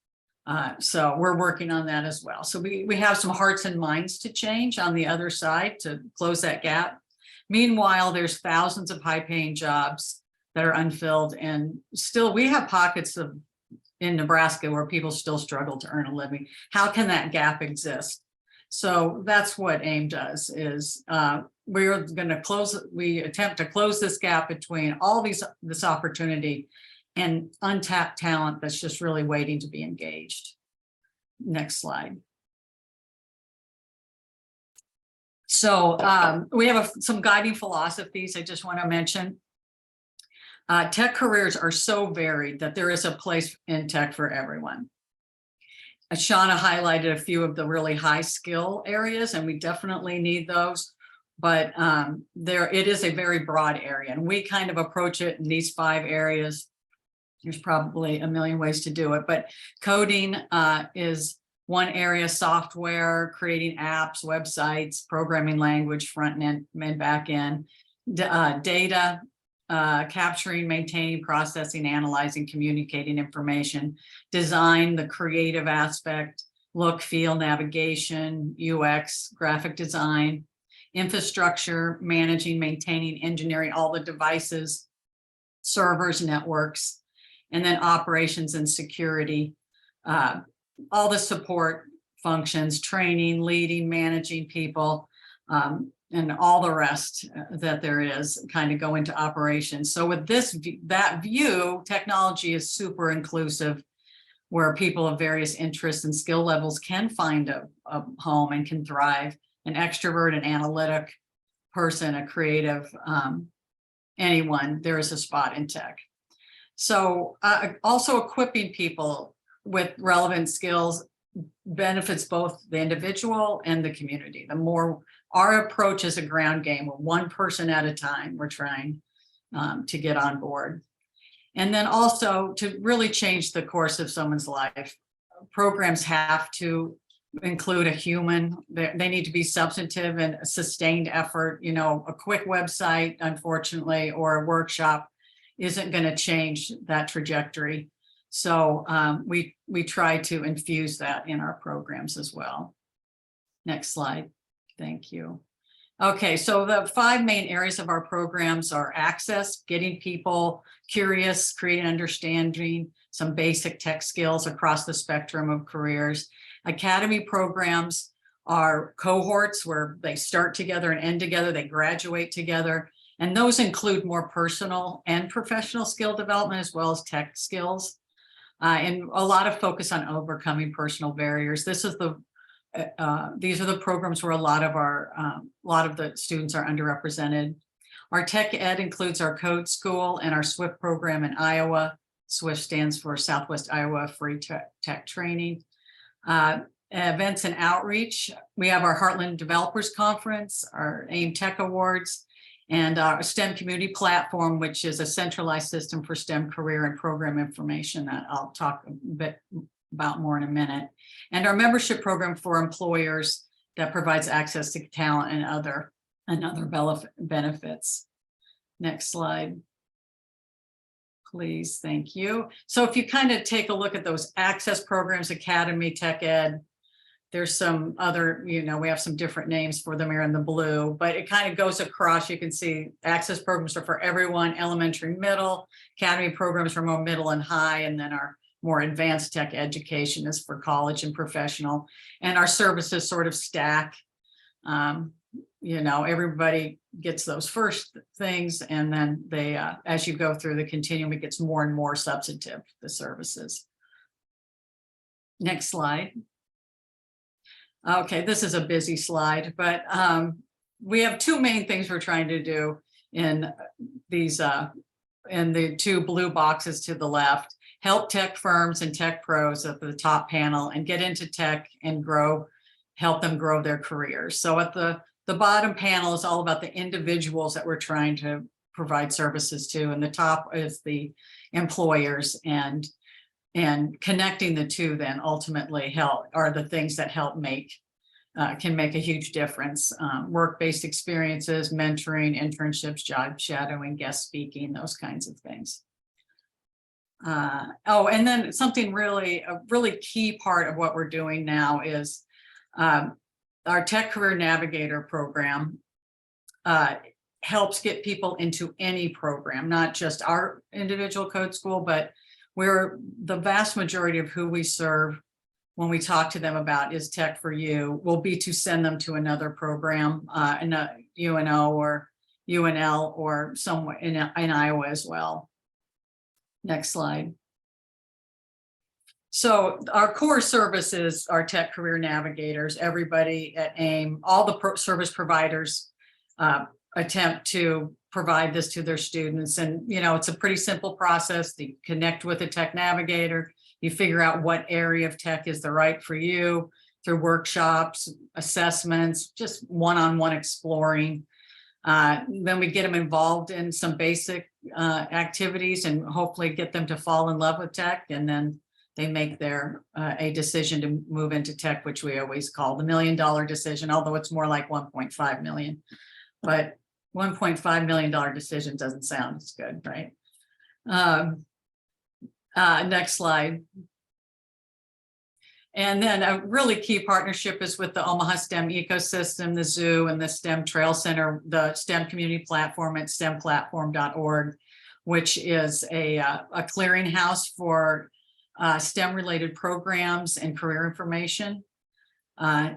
So we're working on that as well. So we have some hearts and minds to change on the other side to close that gap. Meanwhile, there's thousands of high-paying jobs that are unfilled. And still, we have pockets of in Nebraska where people still struggle to earn a living. How can that gap exist? So that's what AIM does is we're going to we attempt to close this gap between all this opportunity and untapped talent that's just really waiting to be engaged. Next slide. So we have some guiding philosophies I just want to mention. Tech careers are so varied that there is a place in tech for everyone. Shauna highlighted a few of the really high skill areas, and we definitely need those. But it is a very broad area, and we kind of approach it in these 5 areas. There's probably a million ways to do it, but coding is one area, software, creating apps, websites, programming language, front end and back end, data, capturing, maintaining, processing, analyzing, communicating information, design, the creative aspect, look, feel, navigation, UX, graphic design, infrastructure, managing, maintaining, engineering, all the devices, servers, networks, and then operations and security, all the support functions, training, leading, managing people, and all the rest that there is kind of go into operations. So with that view, technology is super inclusive, where people of various interests and skill levels can find a home and can thrive. An extrovert, an analytic person, a creative, anyone, there is a spot in tech. So also equipping people with relevant skills benefits both the individual and the community. The more our approach is a ground game, we're one person at a time, we're trying to get on board. And then also to really change the course of someone's life, programs have to include a human. They need to be substantive and a sustained effort. You know, a quick website, unfortunately, or a workshop isn't going to change that trajectory. So we try to infuse that in our programs as well. Next slide. Thank you. Okay, so the 5 main areas of our programs are access, getting people curious, creating understanding, some basic tech skills across the spectrum of careers. Academy programs are cohorts where they start together and end together, they graduate together. And those include more personal and professional skill development as well as tech skills. And a lot of focus on overcoming personal barriers. These are the programs where a lot of the students are underrepresented. Our tech ed includes our code school and our SWIFT program in Iowa. SWIFT stands for Southwest Iowa Free Tech Training. Events and outreach. We have our Heartland Developers Conference, our AIM Tech Awards, and our STEM community platform, which is a centralized system for STEM career and program information that I'll talk a bit about more in a minute. And our membership program for employers that provides access to talent and other benefits. Next slide, please. Thank you. So if you kind of take a look at those access programs, Academy, Tech Ed, there's some other, we have some different names for them here in the blue, but it kind of goes across. You can see access programs are for everyone, elementary, middle, Academy programs for more middle and high, and then our more advanced tech education is for college and professional. And our services sort of stack. Everybody gets those first things, and then they, as you go through the continuum, it gets more and more substantive, the services. Next slide. Okay, this is a busy slide, but we have 2 main things we're trying to do in these, in the 2 blue boxes to the left. Help tech firms and tech pros at the top panel and get into tech and help them grow their careers. So at the bottom panel is all about the individuals that we're trying to provide services to, and the top is the employers, and connecting the 2 then ultimately are the things that can make a huge difference. Work-based experiences, mentoring, internships, job shadowing, guest speaking, those kinds of things. And then a really key part of what we're doing now is our Tech Career Navigator program helps get people into any program, not just our individual code school, but we're the vast majority of who we serve when we talk to them about is Tech for You will be to send them to another program in a UNO or UNL or somewhere in Iowa as well. Next slide. So our core services are Tech Career Navigators. Everybody at AIM, all the service providers attempt to provide this to their students. And, you know, it's a pretty simple process. You connect with a Tech Navigator. You figure out what area of tech is the right for you through workshops, assessments, just one-on-one exploring. Then we get them involved in some basic activities and hopefully get them to fall in love with tech. And then they make their a decision to move into tech, which we always call the $1 million decision, although it's more like 1.5 million. But $1.5 million decision doesn't sound as good, right? Next slide. And then a really key partnership is with the Omaha STEM ecosystem, the zoo and the STEM Trail Center, the STEM community platform at stemplatform.org, which is a clearinghouse for STEM related programs and career information.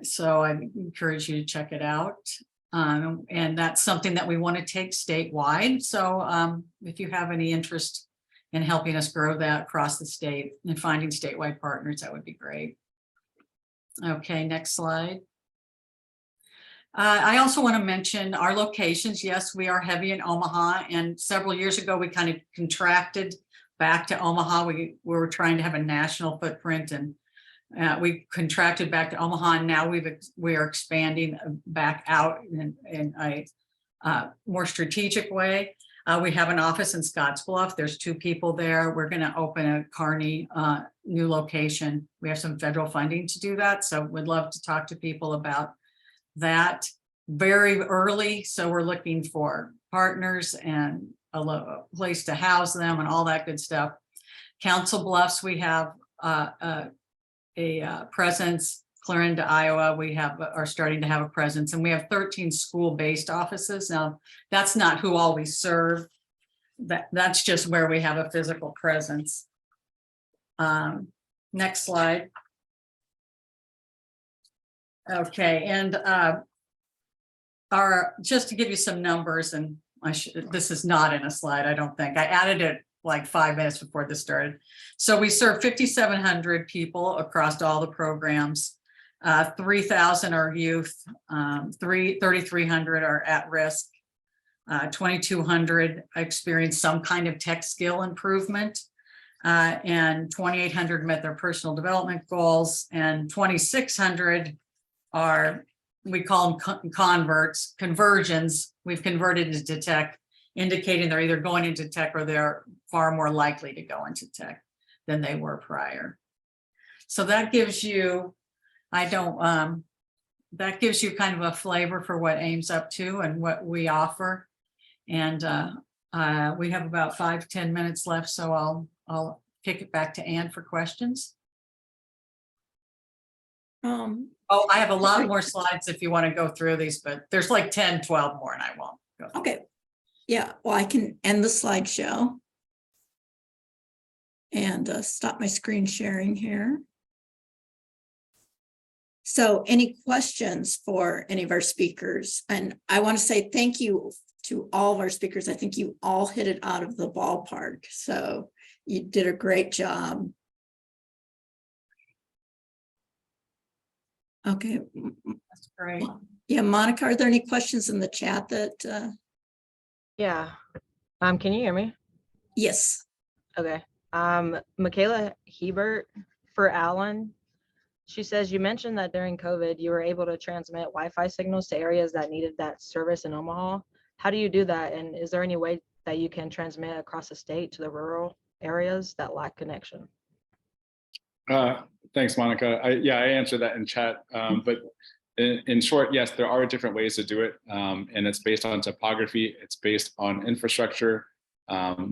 So I encourage you to check it out. And that's something that we want to take statewide. So if you have any interest in helping us grow that across the state and finding statewide partners, that would be great. Okay, next slide. I also want to mention our locations. Yes, we are heavy in Omaha, and several years ago, we kind of contracted back to Omaha. We were trying to have a national footprint, and we contracted back to Omaha, and now we are expanding back out in a more strategic way. We have an office in Scottsbluff. There's 2 people there. We're going to open a Kearney new location. We have some federal funding to do that. So we'd love to talk to people about that. Very early. So we're looking for partners and a place to house them and all that good stuff. Council Bluffs, we have a presence. Clarinda, Iowa, we are starting to have a presence, and we have 13 school-based offices. Now, that's not who all we serve. That's just where we have a physical presence. Next slide. Okay, and just to give you some numbers, and this is not in a slide, I don't think. I added it like 5 minutes before this started. So we serve 5,700 people across all the programs. 3,000 are youth, 3,300 are at risk, 2,200 experience some kind of tech skill improvement, and 2,800 met their personal development goals, and 2,600 are, we call them conversions. We've converted into tech, indicating they're either going into tech or they're far more likely to go into tech than they were prior. So that gives you, that gives you kind of a flavor for what AIM's up to and what we offer. And we have about 5-10 minutes left, so I'll kick it back to Ann for questions. Oh, I have a lot more slides if you want to go through these, but there's like 10, 12 more and I won't go through. Okay. Yeah, well, I can end the slideshow and stop my screen sharing here. So any questions for any of our speakers? And I want to say thank you to all of our speakers. I think you all hit it out of the ballpark. So you did a great job. Okay. That's great. Yeah, Monica, are there any questions in the chat that? Yeah. Can you hear me? Yes. Okay. Michaela Hebert for Alan. She says, you mentioned that during COVID, you were able to transmit Wi-Fi signals to areas that needed that service in Omaha. How do you do that? And is there any way that you can transmit across the state to the rural areas that lack connection? Thanks, Monica. I answered that in chat, but in short, yes, there are different ways to do it. And it's based on topography. It's based on infrastructure.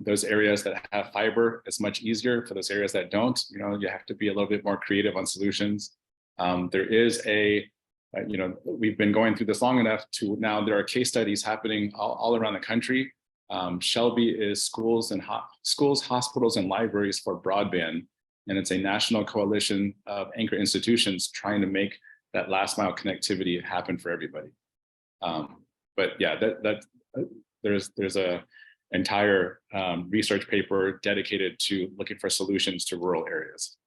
Those areas that have fiber, it's much easier. For those areas that don't, you have to be a little bit more creative on solutions. There is a we've been going through this long enough to now there are case studies happening all around the country. Shelby is schools, hospitals, and libraries for broadband. And it's a national coalition of anchor institutions trying to make that last mile connectivity happen for everybody. But yeah, there's a entire research paper dedicated to looking for solutions to rural areas.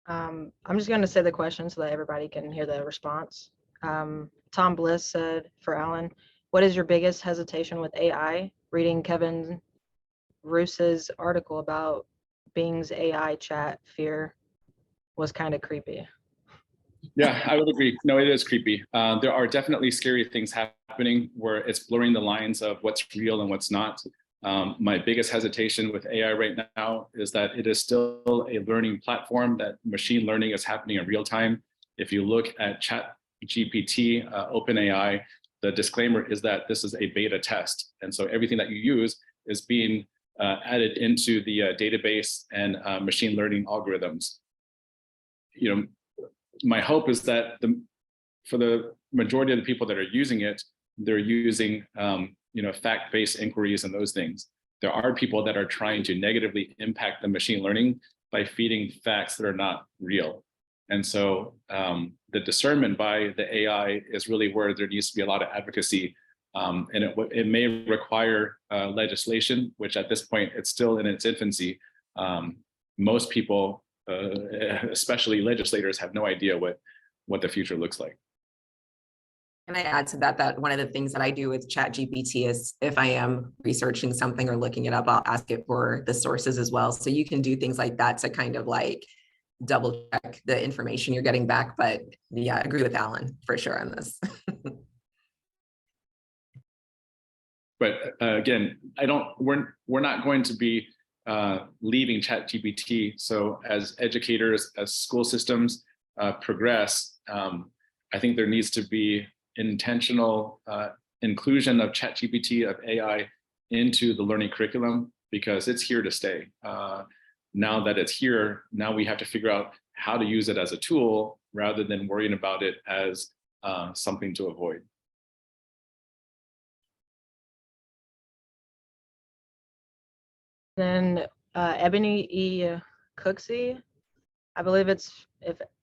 I'm just going to say the question so that everybody can hear the response. Tom Bliss said for Alan, what is your biggest hesitation with AI? Reading Kevin Roos's article about Bing's AI chat fear was kind of creepy. Yeah, I would agree. No, it is creepy. There are definitely scary things happening where it's blurring the lines of what's real and what's not. My biggest hesitation with AI right now is that it is still a learning platform, that machine learning is happening in real time. If you look at ChatGPT, OpenAI, the disclaimer is that this is a beta test. And so everything that you use is being added into the database and machine learning algorithms. My hope is that for the majority of the people that are using it, they're using fact-based inquiries and those things. There are people that are trying to negatively impact the machine learning by feeding facts that are not real. And so the discernment by the AI is really where there needs to be a lot of advocacy. And it may require legislation, which at this point, it's still in its infancy. Most people, especially legislators, have no idea what the future looks like. Can I add to that one of the things that I do with ChatGPT is if I am researching something or looking it up, I'll ask it for the sources as well. So you can do things like that to kind of like double check the information you're getting back. But yeah, I agree with Alan for sure on this. But again, we're not going to be leaving ChatGPT. So as educators, as school systems progress, I think there needs to be intentional inclusion of ChatGPT, of AI into the learning curriculum, because it's here to stay. Now that it's here, now we have to figure out how to use it as a tool rather than worrying about it as something to avoid. Then Ebony E. Cooksey, I believe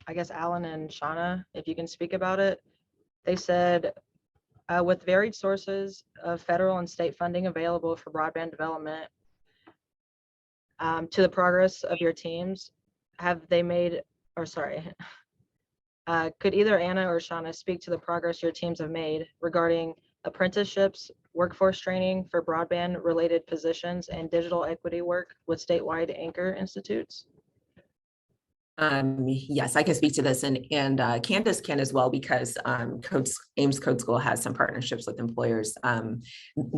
I guess Alan and Shauna, if you can speak about it. They said, with varied sources of federal and state funding available for broadband development, to the progress of your teams, have they made, could either Anna or Shauna speak to the progress your teams have made regarding apprenticeships, workforce training for broadband related positions, and digital equity work with statewide anchor institutes? Yes, I can speak to this, and Candace can as well, because Ames Code School has some partnerships with employers,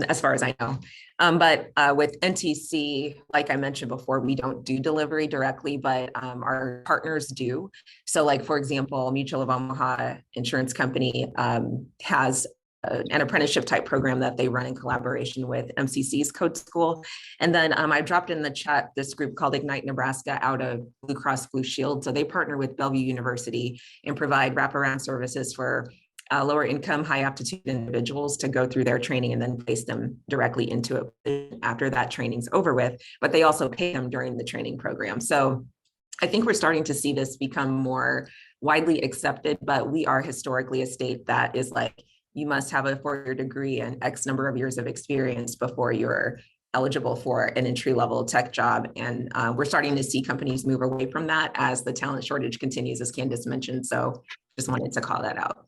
as far as I know. But with NTC, like I mentioned before, we don't do delivery directly, but our partners do. So like, for example, Mutual of Omaha Insurance Company has an apprenticeship type program that they run in collaboration with MCC's Code School. And then I dropped in the chat this group called Ignite Nebraska out of Blue Cross Blue Shield. So they partner with Bellevue University and provide wraparound services for lower income, high aptitude individuals to go through their training and then place them directly into it after that training's over with. But they also pay them during the training program. So I think we're starting to see this become more widely accepted, but we are historically a state that is like, you must have a 4-year degree and X number of years of experience before you're eligible for an entry-level tech job. And we're starting to see companies move away from that as the talent shortage continues, as Candace mentioned. So just wanted to call that out.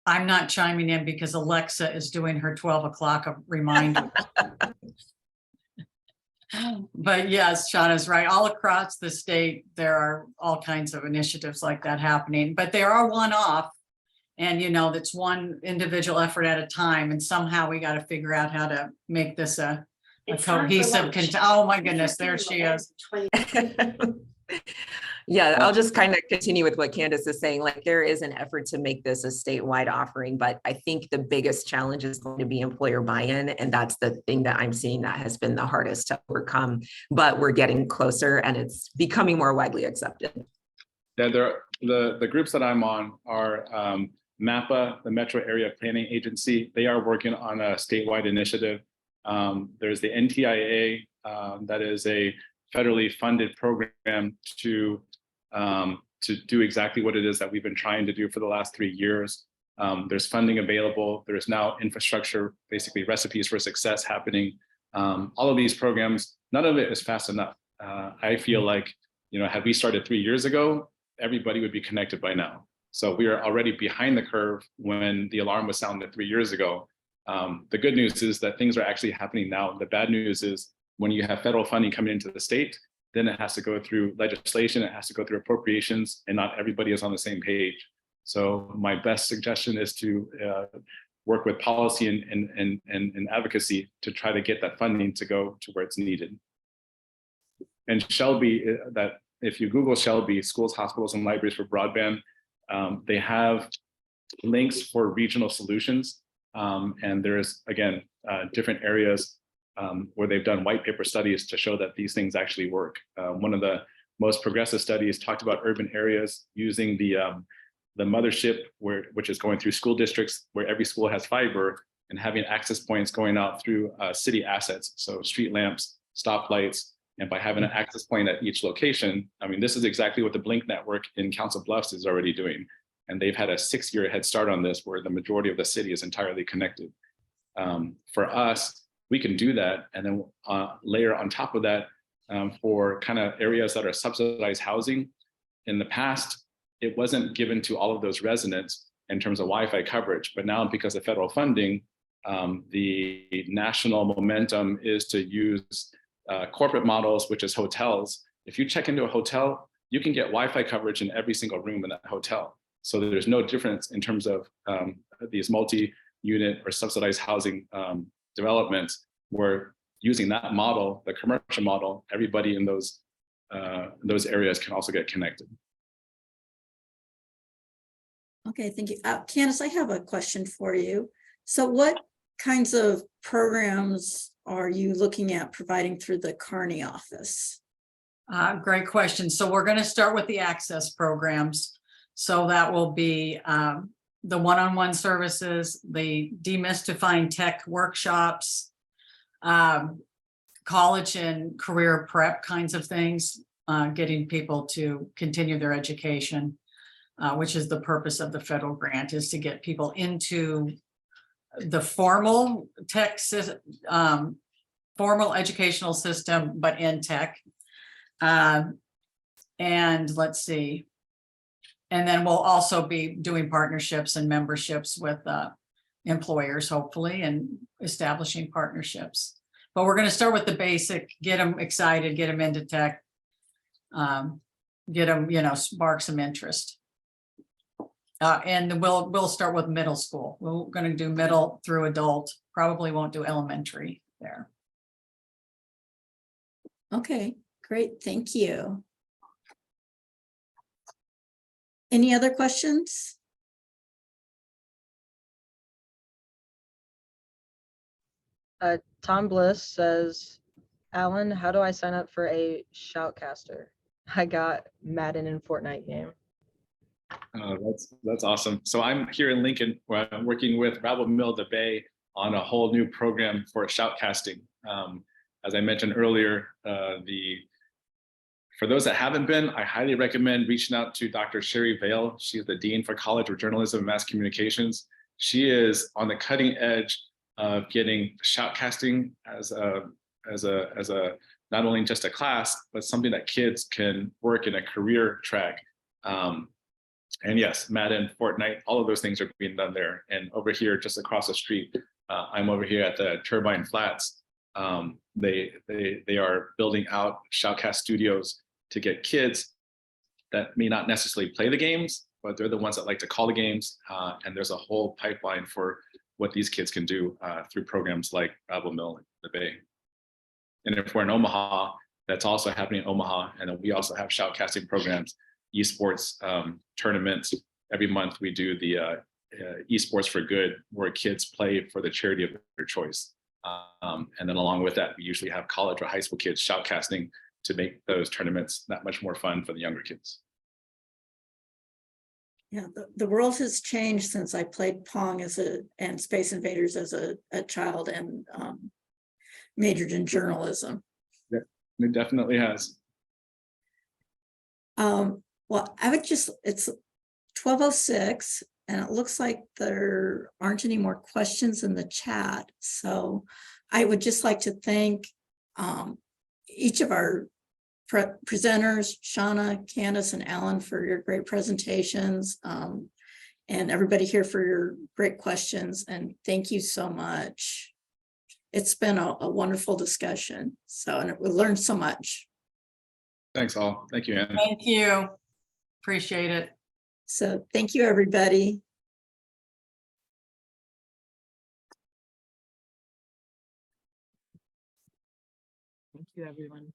I'm not chiming in because Alexa is doing her 12 o'clock reminder. But yes, Shauna's right. All across the state, there are all kinds of initiatives like that happening, but they are one-off. And, that's one individual effort at a time. And somehow we got to figure out how to make this a cohesive, oh my goodness, there she is. Yeah, I'll just kind of continue with what Candace is saying. Like, there is an effort to make this a statewide offering, but I think the biggest challenge is going to be employer buy-in. And that's the thing that I'm seeing that has been the hardest to overcome, but we're getting closer and it's becoming more widely accepted. Yeah, the groups that I'm on are MAPA, the Metro Area Planning Agency. They are working on a statewide initiative. There's the NTIA, that is a federally funded program to do exactly what it is that we've been trying to do for the last 3 years. There's funding available. There's now infrastructure, basically recipes for success happening. All of these programs, none of it is fast enough. I feel like, had we started 3 years ago, everybody would be connected by now. So we are already behind the curve when the alarm was sounded 3 years ago. The good news is that things are actually happening now. The bad news is when you have federal funding coming into the state, then it has to go through legislation, it has to go through appropriations, and not everybody is on the same page. So my best suggestion is to work with policy and advocacy to try to get that funding to go to where it's needed. And Shelby, that if you Google Shelby, Schools, Hospitals, and Libraries for Broadband, they have links for regional solutions. And there's, again, different areas where they've done white paper studies to show that these things actually work. One of the most progressive studies talked about urban areas using the mothership, which is going through school districts where every school has fiber, and having access points going out through city assets, so street lamps, stoplights, and by having an access point at each location. I mean, this is exactly what the Blink network in Council Bluffs is already doing. And they've had a 6-year head start on this where the majority of the city is entirely connected. For us, we can do that and then layer on top of that for kind of areas that are subsidized housing. In the past, it wasn't given to all of those residents in terms of Wi-Fi coverage, but now because of federal funding, the national momentum is to use corporate models, which is hotels. If you check into a hotel, you can get Wi-Fi coverage in every single room in that hotel. So there's no difference in terms of these multi-unit or subsidized housing developments, where using that model, the commercial model, everybody in those areas can also get connected. Okay, thank you. Candace, I have a question for you. So what kinds of programs are you looking at providing through the Kearney office? Great question. So we're going to start with the access programs. So that will be the one-on-one services, the demystifying tech workshops, college and career prep kinds of things, getting people to continue their education, which is the purpose of the federal grant, is to get people into the formal tech, formal educational system, but in tech. And let's see. And then we'll also be doing partnerships and memberships with employers, hopefully, and establishing partnerships. But we're going to start with the basic, get them excited, get them into tech, get them, spark some interest. And we'll start with middle school. We're going to do middle through adult, probably won't do elementary there. Okay, great, thank you. Any other questions? Tom Bliss says, Alan, how do I sign up for a Shoutcaster? I got Madden and Fortnite game. That's awesome. So I'm here in Lincoln, where I'm working with Rabble Mill the Bay on a whole new program for shoutcasting. As I mentioned earlier, for those that haven't been, I highly recommend reaching out to Dr. Sherry Vale. She's the Dean for College of Journalism and Mass Communications. She is on the cutting edge of getting shoutcasting as a not only just a class, but something that kids can work in a career track. And yes, Madden, Fortnite, all of those things are being done there. And over here, just across the street, I'm over here at the Turbine Flats. They are building out Shoutcast studios to get kids that may not necessarily play the games, but they're the ones that like to call the games. And there's a whole pipeline for what these kids can do through programs like Rabble Mill and the Bay. And if we're in Omaha, that's also happening in Omaha. And then we also have shoutcasting programs, esports tournaments. Every month we do the esports for good, where kids play for the charity of their choice. And then along with that, we usually have college or high school kids shoutcasting to make those tournaments that much more fun for the younger kids. Yeah, the world has changed since I played Pong and Space Invaders as a child and majored in journalism. Yeah, it definitely has. Well, it's 12:06 and it looks like there aren't any more questions in the chat. So I would just like to thank each of our presenters, Shauna, Candace, and Alan, for your great presentations, and everybody here for your great questions. And thank you so much. It's been a wonderful discussion. And we learned so much. Thanks all. Thank you, Ann. Thank you. Appreciate it. So thank you, everybody. Thank you, everyone.